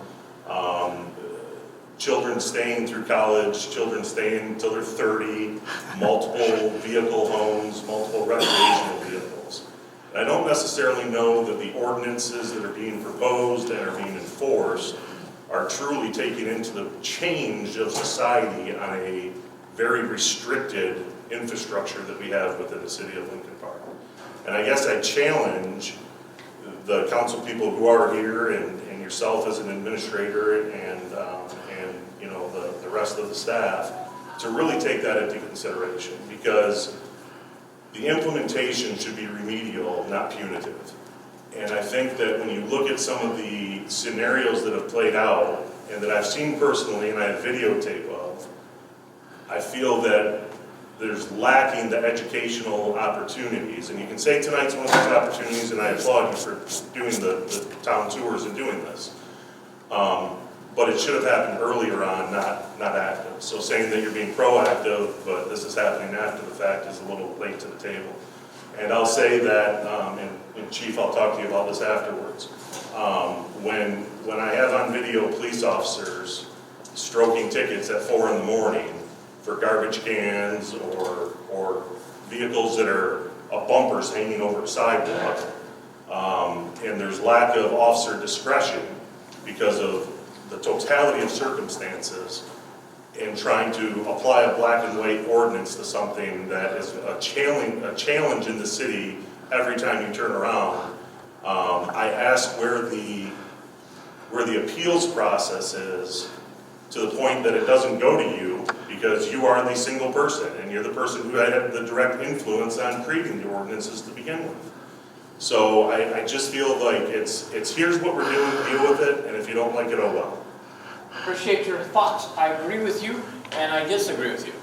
children staying through college, children staying until they're 30, multiple vehicle homes, multiple recreational vehicles. And I don't necessarily know that the ordinances that are being proposed and are being enforced are truly taking into the change of society on a very restricted infrastructure that we have within the city of Lincoln Park. And I guess I challenge the council people who are here and yourself as an administrator and the rest of the staff to really take that into consideration, because the implementation should be remedial, not punitive. And I think that when you look at some of the scenarios that have played out and that I've seen personally and I have videotape of, I feel that there's lacking the educational opportunities. And you can say tonight's one of those opportunities, and I applaud you for doing the town tours and doing this. But it should have happened earlier on, not active. So saying that you're being proactive, but this is happening after the fact is a little late to the table. And I'll say that, and Chief, I'll talk to you about this afterwards. When I have on video police officers stroking tickets at 4 in the morning for garbage cans or vehicles that are bumpers hanging over the sidewalk, and there's lack of officer discretion because of the totality of circumstances in trying to apply a black and white ordinance to something that is a challenge in the city every time you turn around. I ask where the appeals process is, to the point that it doesn't go to you, because you are the single person and you're the person who had the direct influence on creating the ordinances to begin with. So I just feel like it's here's what we're doing, deal with it, and if you don't like it, oh well. Appreciate your thoughts. I agree with you, and I disagree with you.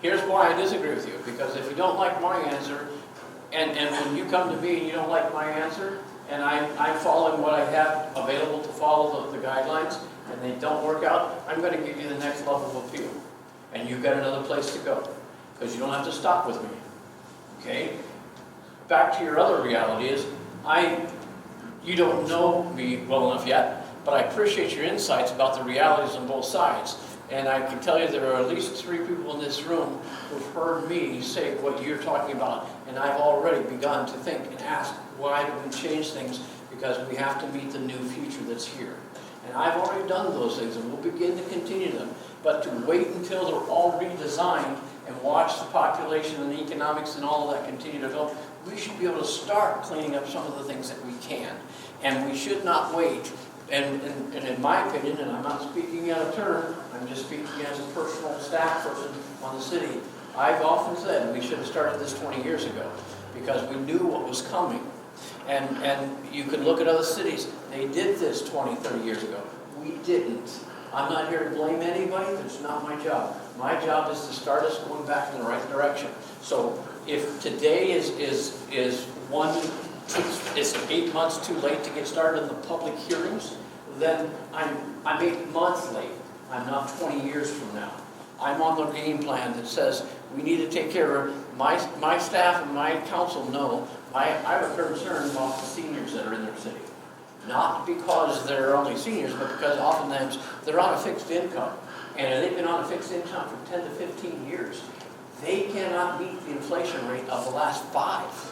Here's why I disagree with you, because if you don't like my answer, and when you come to me and you don't like my answer, and I'm following what I have available to follow the guidelines, and they don't work out, I'm going to give you the next level of appeal. And you've got another place to go, because you don't have to stop with me. Okay? Back to your other reality is, you don't know me well enough yet, but I appreciate your insights about the realities on both sides. And I can tell you there are at least 3 people in this room who've heard me say what you're talking about, and I've already begun to think and ask, why do we change things? Because we have to meet the new future that's here. And I've already done those things, and we'll begin to continue them. But to wait until they're all redesigned and watch the population and the economics and all of that continue to develop, we should be able to start cleaning up some of the things that we can. And we should not wait. And in my opinion, and I'm not speaking out of turn, I'm just speaking as a personal staff person on the city, I've often said we should have started this 20 years ago, because we knew what was coming. And you can look at other cities, they did this 20, 30 years ago. We didn't. I'm not here to blame anybody, it's not my job. My job is to start us going back in the right direction. So if today is 8 months too late to get started in the public hearings, then I'm 8 months late. I'm not 20 years from now. I'm on the game plan that says we need to take care of my staff and my council know I have a concern about the seniors that are in their city. Not because they're only seniors, but because oftentimes they're on a fixed income. And they've been on a fixed income for 10 to 15 years. They cannot meet the inflation rate of the last 5.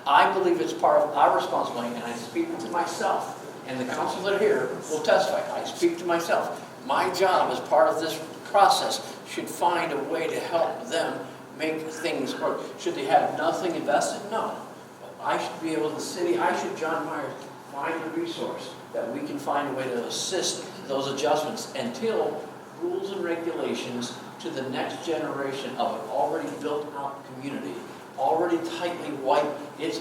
I believe it's part of our responsibility, and I speak to myself, and the council that are here will testify. I speak to myself. My job as part of this process should find a way to help them make things work. Should they have nothing invested? No. But I should be able, the city, John Myers, find a resource that we can find a way to assist those adjustments until rules and regulations to the next generation of an already built out community, already tightly white, it's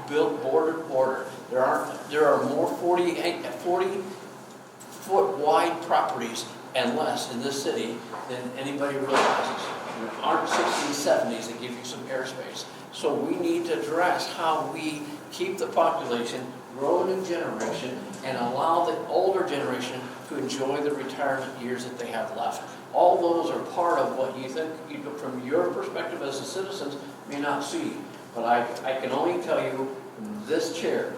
built border to border. There are more 40-foot wide properties and less in this city than anybody realizes. There aren't 60s, 70s that give you some airspace. So we need to address how we keep the population, grow a new generation, and allow the older generation to enjoy the retirement years that they have left. All those are part of what you think, from your perspective as a citizens, may not see. But I can only tell you, from this chair,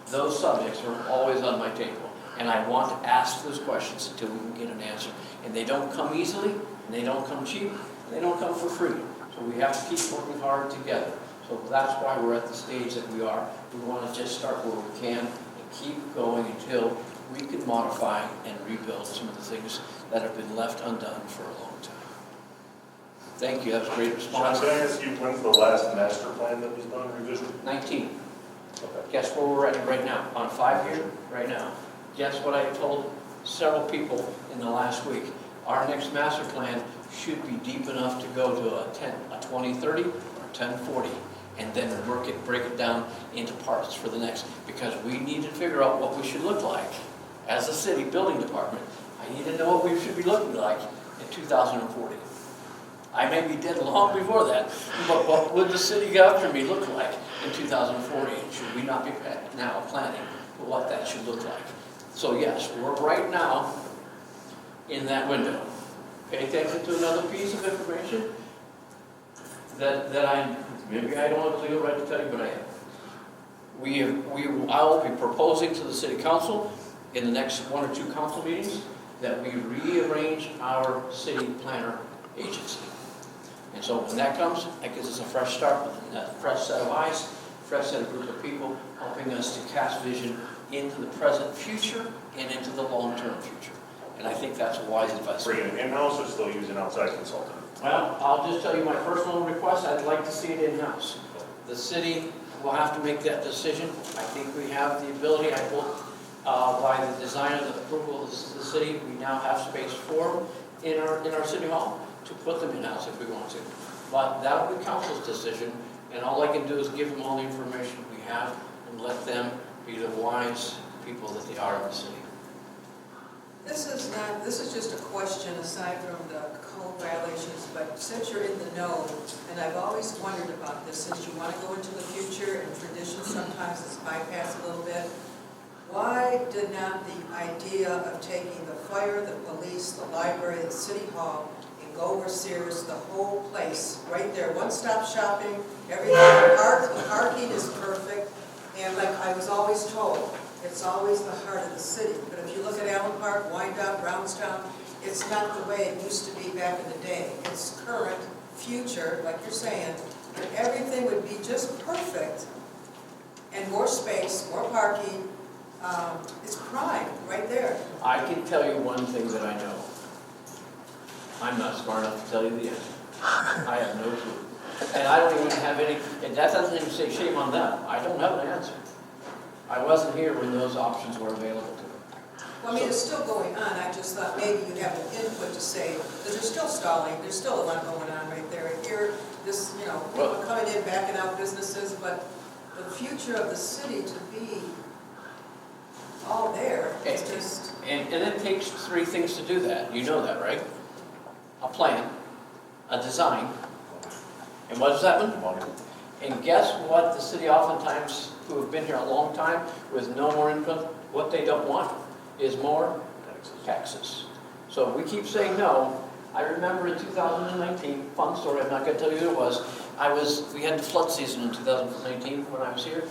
those subjects are always on my table. And I want to ask those questions until we can get an answer. And they don't come easily, and they don't come cheap, and they don't come for free. So we have to keep working hard together. So that's why we're at the stage that we are. We want to just start where we can and keep going until we can modify and rebuild some of the things that have been left undone for a long time. Thank you, that was a great response. Can I ask you, when's the last master plan that was done, revision? 19. Okay. Guess where we're at right now? On 5-year, right now. Guess what I told several people in the last week? Our next master plan should be deep enough to go to a 2030 or 1040, and then break it down into parts for the next, because we need to figure out what we should look like as a city building department. I need to know what we should be looking like in 2040. I may be dead long before that, but what would the city after me look like in 2040? Should we not be now planning for what that should look like? So yes, we're right now in that window. Pay attention to another piece of information that maybe I don't have the legal right to tell you, but I am. I will be proposing to the city council in the next 1 or 2 council meetings that we rearrange our city planner agency. And so when that comes, that gives us a fresh start with a fresh set of eyes, fresh set of group of people helping us to cast vision into the present future and into the long-term future. And I think that's a wise investment. Bring it in-house or still use an outside consultant? Well, I'll just tell you my personal request, I'd like to see it in-house. The city will have to make that decision. I think we have the ability, I hope, by the design of the approval of the city, we now have space for them in our city hall to put them in-house if we want to. But that will be council's decision, and all I can do is give them all the information we have and let them be the wise people that they are in the city. This is just a question aside from the code violations, but since you're in the know, and I've always wondered about this, since you want to go into the future and tradition sometimes is bypassed a little bit, why did not the idea of taking the fire, the police, the library, the city hall, and go over Sears, the whole place, right there, one-stop shopping, everything, the parking is perfect, and like I was always told, it's always the heart of the city. But if you look at Allen Park, Wyandotte, Brownstown, it's not the way it used to be back in the day. It's current, future, like you're saying, and everything would be just perfect. And more space, more parking, it's prime right there. I can tell you one thing that I know. I'm not smart enough to tell you the answer. I have no clue. And I don't even have any, and that doesn't even say shame on them. I don't have an answer. I wasn't here when those options were available to me. Well, I mean, it's still going on. I just thought maybe you'd have an input to say, because they're still stalling, there's still a lot going on right there. And here, this, people coming in, backing out businesses, but the future of the city to be all there, it's just... And it takes 3 things to do that. You know that, right? A plan, a design, and what does that mean? Money. And guess what the city oftentimes, who have been here a long time, with no more income, what they don't want is more taxes. So we keep saying no. I remember in 2019, fun story, I'm not going to tell you who it was. We had the flood season in 2019 when I was here.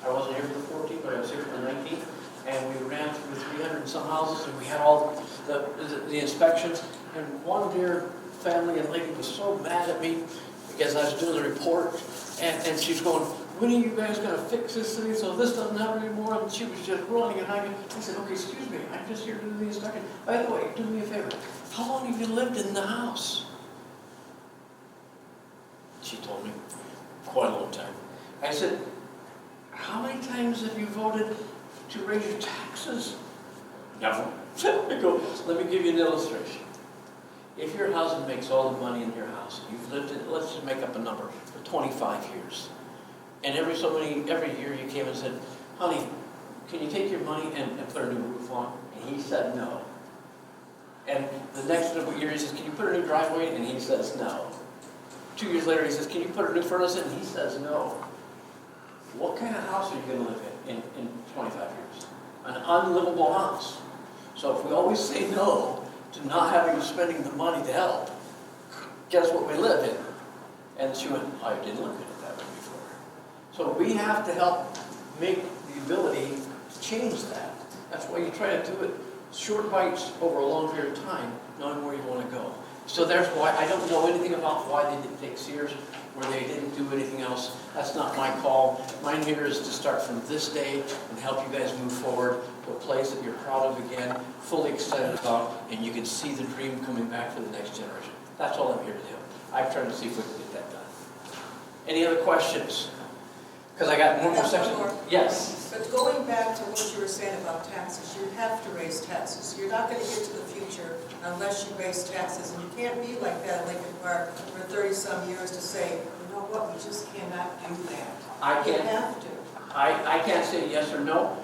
I wasn't here for the 14th, but I was here for the 19th. And we ran through 300 and some houses, and we had all the inspections. And one dear family and lady was so mad at me because I was doing the report, and she's going, when are you guys going to fix this thing so this doesn't happen anymore? And she was just running, and I said, okay, excuse me, I'm just here to do the inspection. By the way, do me a favor, how long have you lived in the house? She told me, quite a long time. I said, how many times have you voted to raise your taxes? Never. I go, let me give you an illustration. If your husband makes all the money in your house, you've lived in, let's just make up a number, for 25 years. And every year you came and said, honey, can you take your money and put a new roof on? And he said no. And the next year he says, can you put a new driveway? And he says no. 2 years later he says, can you put a new furnace in? And he says no. What kind of house are you going to live in 25 years? An unlivable house. So if we always say no to not having to spending the money to help, guess what we live in? And she went, I didn't look at it that way before. So we have to help make the ability to change that. That's why you try to do it short bites over a long period of time, knowing where you want to go. So that's why I don't know anything about why they didn't take Sears, where they didn't do anything else. That's not my call. Mine here is to start from this day and help you guys move forward to a place that you're proud of again, fully excited about, and you can see the dream coming back for the next generation. That's all I'm here to do. I'm trying to see if we can get that done. Any other questions? Because I got one more section. Yes. But going back to what you were saying about taxes, you have to raise taxes. You're not going to get to the future unless you raise taxes. And you can't be like that in Lincoln Park for 30-some years to say, you know what, we just cannot do that. You have to. I can't say yes or no.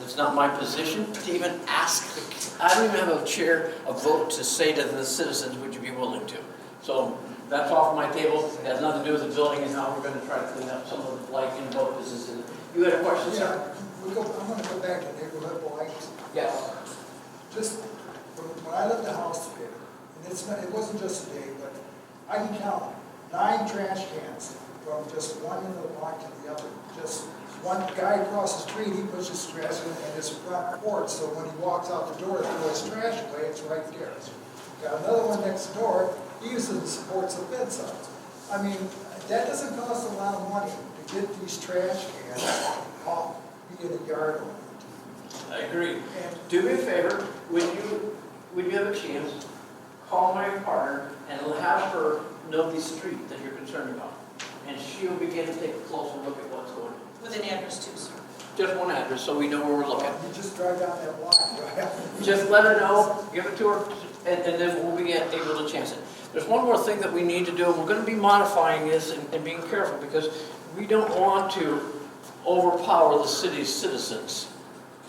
It's not my position to even ask. I don't even have a chair, a vote to say to the citizens, would you be willing to? So that's off my table. It has nothing to do with the building and how we're gonna try to clean up some of the blight in both businesses. You had a question, sir? Yeah, I'm gonna go back to neighborhood blight. Yes. Just, when I left the house today, and it wasn't just today, but I can count 9 trash cans from just one end of the block to the other. Just one guy across the street, he puts his trash in his front porch, so when he walks out the door to throw his trash away, it's right there. Got another one next door, he uses the supports the fence up. I mean, that doesn't cost a lot of money to get these trash cans off, be in a yard. I agree. Do me a favor, when you have a chance, call my partner and have her know the street that you're concerned about. And she'll begin to take a closer look at what's going on. With an address too, sir. Just one address, so we know where we're looking. You just drive down that block, right? Just let her know, give it to her, and then we'll be able to chance it. There's one more thing that we need to do, and we're going to be modifying this and being careful, because we don't want to overpower the city's citizens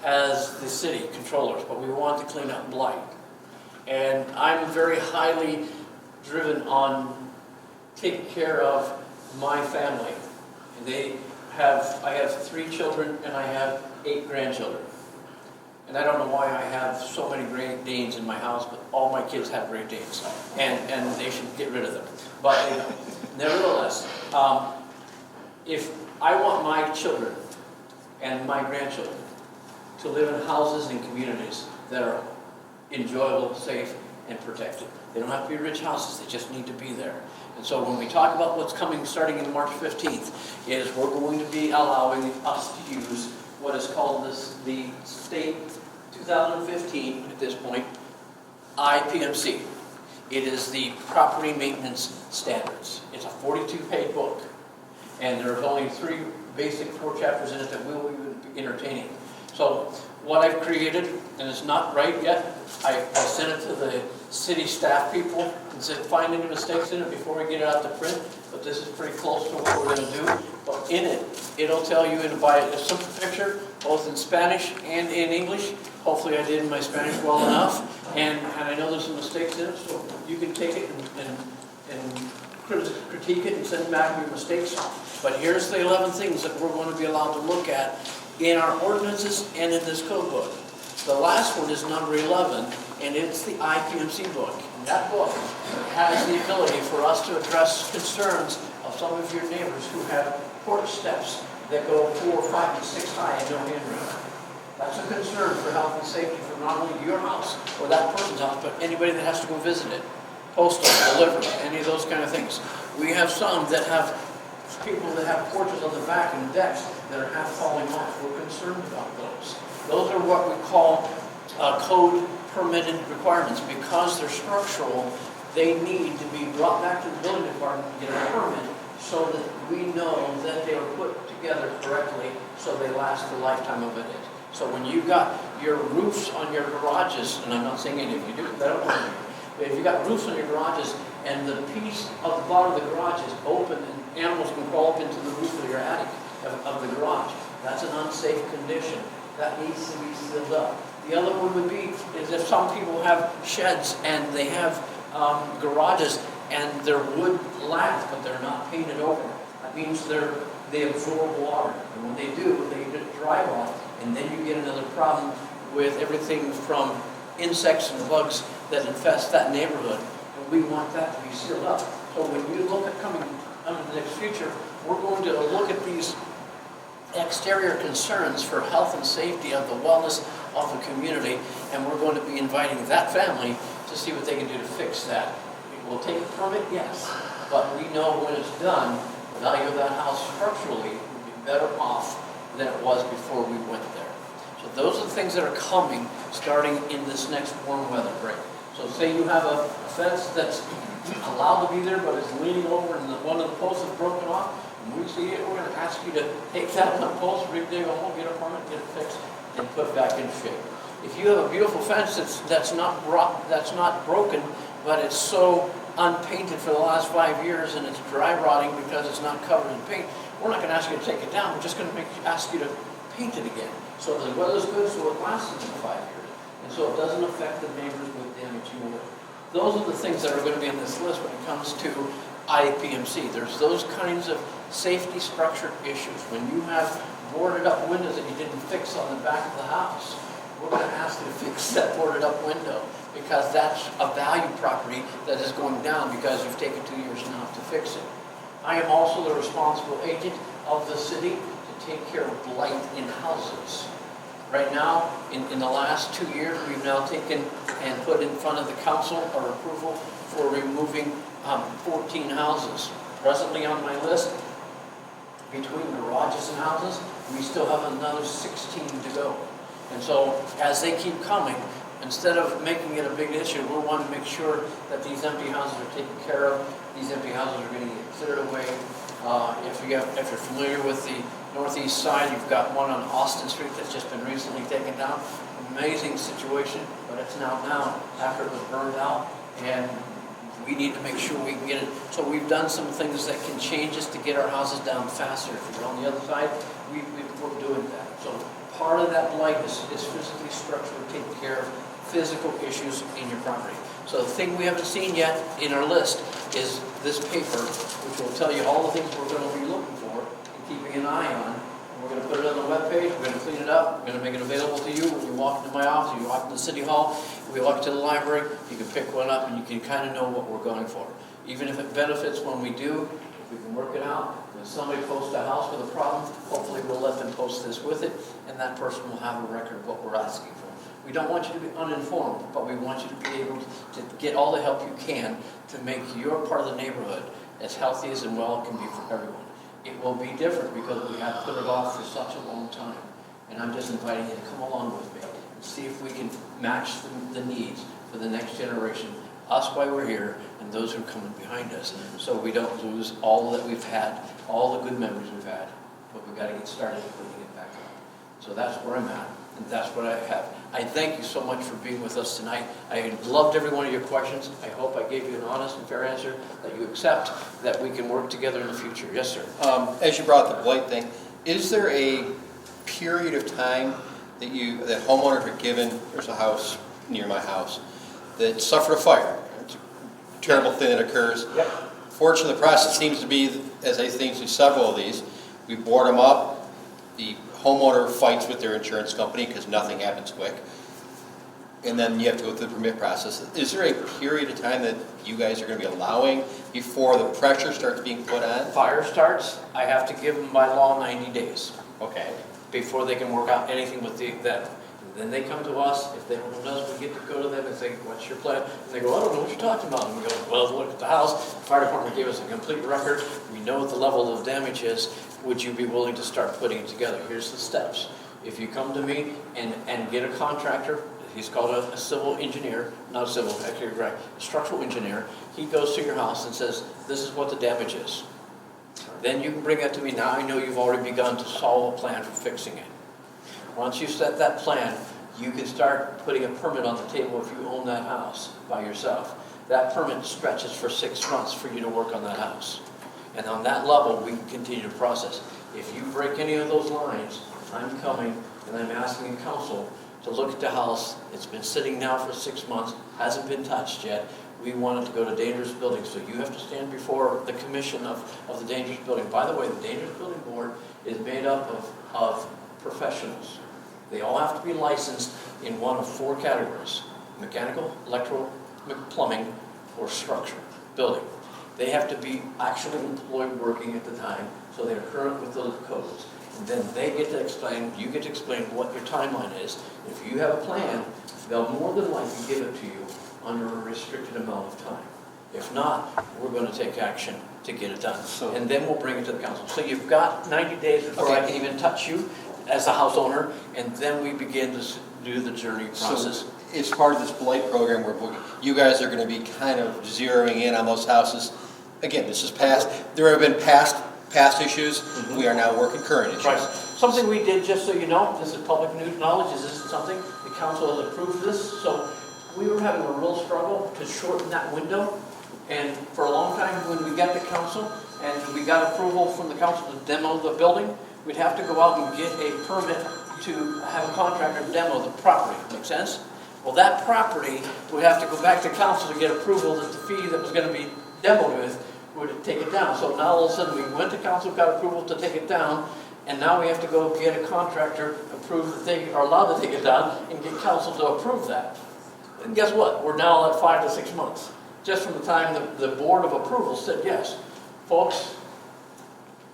as the city controllers, but we want to clean up blight. And I'm very highly driven on taking care of my family. And I have 3 children and I have 8 grandchildren. And I don't know why I have so many Great Danes in my house, but all my kids have Great Danes. And they should get rid of them. But nevertheless, if I want my children and my grandchildren to live in houses and communities that are enjoyable, safe, and protected. They don't have to be rich houses, they just need to be there. And so when we talk about what's coming starting in March 15th, is we're going to be allowing us to use what is called the state 2015, at this point, IPMC. It is the Property Maintenance Standards. It's a 42-page book, and there's only 3 basic 4 chapters in it that we will be entertaining. So what I've created, and it's not right yet, I sent it to the city staff people and said, find any mistakes in it before we get it out to print, but this is pretty close to what we're going to do. But in it, it'll tell you by a simple picture, both in Spanish and in English. Hopefully I did my Spanish well enough, and I know there's some mistakes in it, so you can take it and critique it and send back your mistakes. But here's the 11 things that we're going to be allowed to look at in our ordinances and in this code book. The last one is number 11, and it's the IPMC book. And that book has the ability for us to address concerns of some of your neighbors who have porch steps that go 4, 5, and 6 high and no handrail. That's a concern for health and safety for not only your house or that person's house, but anybody that has to go visit it. Postal, delivery, any of those kind of things. We have some that have people that have porches on the back and decks that are half falling off. We're concerned about those. Those are what we call code permitted requirements. Because they're structural, they need to be brought back to the building department to get a permit so that we know that they were put together correctly so they last the lifetime of it. So when you've got your roofs on your garages, and I'm not saying any of you do, that don't worry. But if you've got roofs on your garages and the piece of the bottom of the garage is open and animals can crawl up into the roof of your attic of the garage, that's an unsafe condition. That needs to be sealed up. The other one would be is if some people have sheds and they have garages and they're wood lath, but they're not painted over. That means they absorb water. And when they do, they get drywall, and then you get another problem with everything from insects and bugs that infest that neighborhood. And we want that to be sealed up. So when you look at coming under the next future, we're going to look at these exterior concerns for health and safety of the wellness of the community, and we're going to be inviting that family to see what they can do to fix that. It will take a permit, yes, but we know when it's done, the value of that house structurally will be better off than it was before we went there. So those are the things that are coming starting in this next warm weather break. So say you have a fence that's allowed to be there, but it's leaning over and one of the posts is broken off. When we see it, we're going to ask you to take that one post, dig a hole, get a permit, get it fixed, and put back in shape. If you have a beautiful fence that's not broken, but it's so unpainted for the last 5 years and it's dry rotting because it's not covered in paint, we're not going to ask you to take it down. We're just going to ask you to paint it again. So the weather's good, so it lasts another 5 years. And so it doesn't affect the neighbors with damaging wood. Those are the things that are going to be in this list when it comes to IPMC. There's those kinds of safety structure issues. When you have boarded up windows that you didn't fix on the back of the house, we're going to ask you to fix that boarded up window, because that's a value property that is going down because you've taken 2 years now to fix it. I am also the responsible agent of the city to take care of blight in houses. Right now, in the last 2 years, we've now taken and put in front of the council our approval for removing 14 houses. Presently on my list, between garages and houses, we still have another 16 to go. And so, as they keep coming, instead of making it a big issue, we want to make sure that these empty houses are taken care of. These empty houses are going to get cleared away. If you're familiar with the northeast side, you've got one on Austin Street that's just been recently taken down. Amazing situation, but it's now down after it was burned out, and we need to make sure we can get it. So we've done some things that can change us to get our houses down faster. If you're on the other side, we're doing that. So part of that blight is physically, structurally taking care of physical issues in your property. So the thing we haven't seen yet in our list is this paper, which will tell you all the things we're going to be looking for and keeping an eye on. And we're going to put it on the webpage, we're going to clean it up, we're going to make it available to you when you walk into my office, you walk into City Hall, we walk to the library, you can pick one up and you can kind of know what we're going for. Even if it benefits when we do, if we can work it out. When somebody posts a house with a problem, hopefully we'll let them post this with it, and that person will have a record of what we're asking for. We don't want you to be uninformed, but we want you to be able to get all the help you can to make your part of the neighborhood as healthy as and well it can be for everyone. It will be different because we have put it off for such a long time. And I'm just inviting you to come along with me and see if we can match the needs for the next generation, us while we're here, and those who are coming behind us, so we don't lose all that we've had, all the good memories we've had, but we've got to get started putting it back up. So that's where I'm at, and that's what I have. I thank you so much for being with us tonight. I loved every one of your questions. I hope I gave you an honest and fair answer that you accept, that we can work together in the future. Yes, sir. As you brought the blight thing, is there a period of time that homeowners are given? There's a house near my house that suffered a fire. It's a terrible thing that occurs. Yep. Fortunately, the process seems to be, as I think through several of these, we board them up, the homeowner fights with their insurance company because nothing happens quick, and then you have to go through the permit process. Is there a period of time that you guys are going to be allowing before the pressure starts being put on? Fire starts, I have to give them by law 90 days. Okay. Before they can work out anything with them. Then they come to us. If they don't come to us, we get to go to them and say, what's your plan? And they go, I don't know what you're talking about. And we go, well, look at the house. The fire department gave us a complete record. We know what the level of damage is. Would you be willing to start putting it together? Here's the steps. If you come to me and get a contractor, he's called a civil engineer, not a civil, actually you're right, a structural engineer. He goes to your house and says, this is what the damage is. Then you can bring that to me. Now I know you've already begun to solve a plan for fixing it. Once you set that plan, you can start putting a permit on the table if you own that house by yourself. That permit stretches for 6 months for you to work on that house. And on that level, we can continue to process. If you break any of those lines, I'm coming and I'm asking the council to look at the house. It's been sitting now for 6 months, hasn't been touched yet. We want it to go to dangerous building, so you have to stand before the commission of the dangerous building. By the way, the dangerous building board is made up of professionals. They all have to be licensed in one of 4 categories: mechanical, electrical, plumbing, or structure, building. They have to be actually employed working at the time, so they're current with those codes. And then they get to explain, you get to explain what your timeline is. If you have a plan, they'll more than likely give it to you under a restricted amount of time. If not, we're going to take action to get it done. And then we'll bring it to the council. So you've got 90 days before I can even touch you as a house owner, and then we begin to do the journey process. So it's part of this blight program where you guys are going to be kind of zeroing in on those houses. Again, this is past. There have been past issues. Mm-hmm. We are now working current issues. Right. Something we did, just so you know, this is public news knowledge, is this something the council has approved this. So we were having a real struggle to shorten that window. And for a long time, when we got to council and we got approval from the council to demo the building, we'd have to go out and get a permit to have a contractor demo the property. Make sense? Well, that property would have to go back to council to get approval that the fee that was going to be demoed with would take it down. So now all of a sudden, we went to council, got approval to take it down, and now we have to go get a contractor approved that they are allowed to take it down and get council to approve that. And guess what? We're now at 5 to 6 months, just from the time the board of approval said yes. Folks,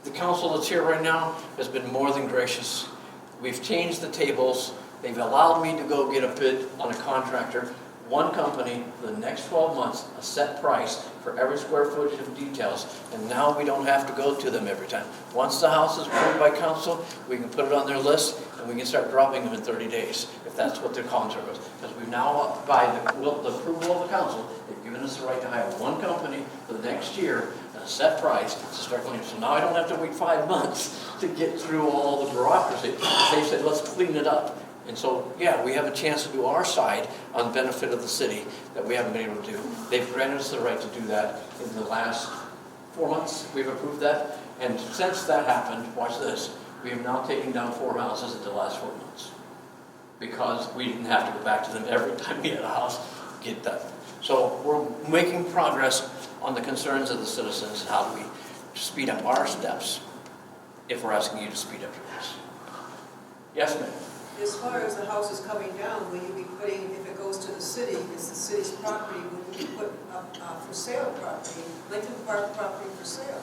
the council that's here right now has been more than gracious. We've changed the tables. They've allowed me to go get a bid on a contractor, one company, for the next 12 months, a set price for every square footage of details, and now we don't have to go to them every time. Once the house is approved by council, we can put it on their list, and we can start dropping them in 30 days, if that's what their contract is. Because we've now, by the approval of the council, they've given us the right to hire one company for the next year, at a set price, to start going. So now I don't have to wait 5 months to get through all the bureaucracy. They said, let's clean it up. And so, yeah, we have a chance to do our side on benefit of the city that we haven't been able to do. They've granted us the right to do that in the last 4 months. We've approved that. And since that happened, watch this, we have now taken down 4 houses in the last 4 months. Because we didn't have to go back to them every time we had a house get done. So we're making progress on the concerns of the citizens and how do we speed up our steps if we're asking you to speed up yours. Yes, ma'am? As far as the house is coming down, will you be putting, if it goes to the city, it's the city's property, will you be put up for sale property, Lincoln Park property for sale?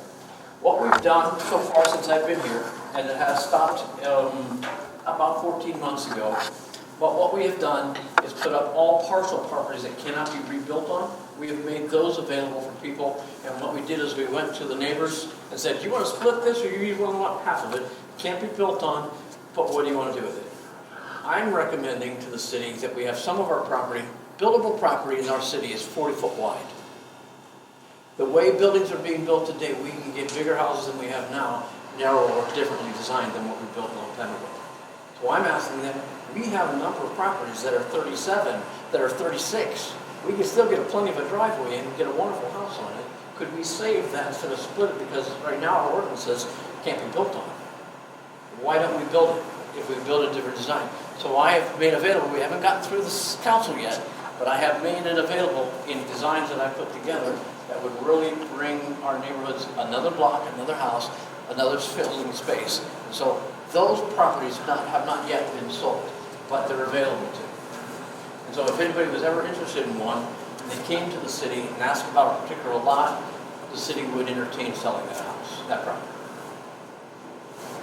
What we've done so far since I've been here, and it has stopped about 14 months ago, but what we have done is put up all parcel properties that cannot be rebuilt on. We have made those available for people, and what we did is we went to the neighbors and said, do you want to split this or you only want half of it? Can't be built on, but what do you want to do with it? I'm recommending to the city that we have some of our property, buildable property in our city is 40 foot wide. The way buildings are being built today, we can get bigger houses than we have now, narrower or differently designed than what we built a long time ago. So I'm asking them, we have a number of properties that are 37, that are 36. We can still get plenty of a driveway and get a wonderful house on it. Could we save that instead of split it? Because right now our ordinance says it can't be built on. Why don't we build it if we build a different design? So I have made available, we haven't gotten through this council yet, but I have made it available in designs that I put together that would really bring our neighborhoods another block, another house, another filling space. And so those properties have not yet been sold, but they're available to. And so if anybody was ever interested in one, and they came to the city and asked about a particular lot, the city would entertain selling that house, that property.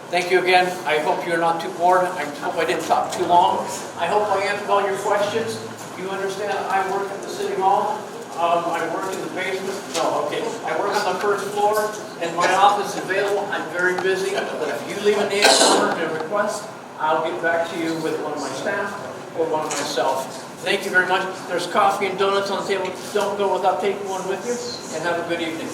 Thank you again. I hope you're not too bored. I hope I didn't talk too long. I hope I answered all your questions. You understand I work at the City Hall. I work in the basement. No, okay. I work on the first floor, and my office is available. I'm very busy, but if you leave a name, number, and a request, I'll get back to you with one of my staff or one of myself. Thank you very much. There's coffee and donuts on the table. Don't go without taking one with you, and have a good evening.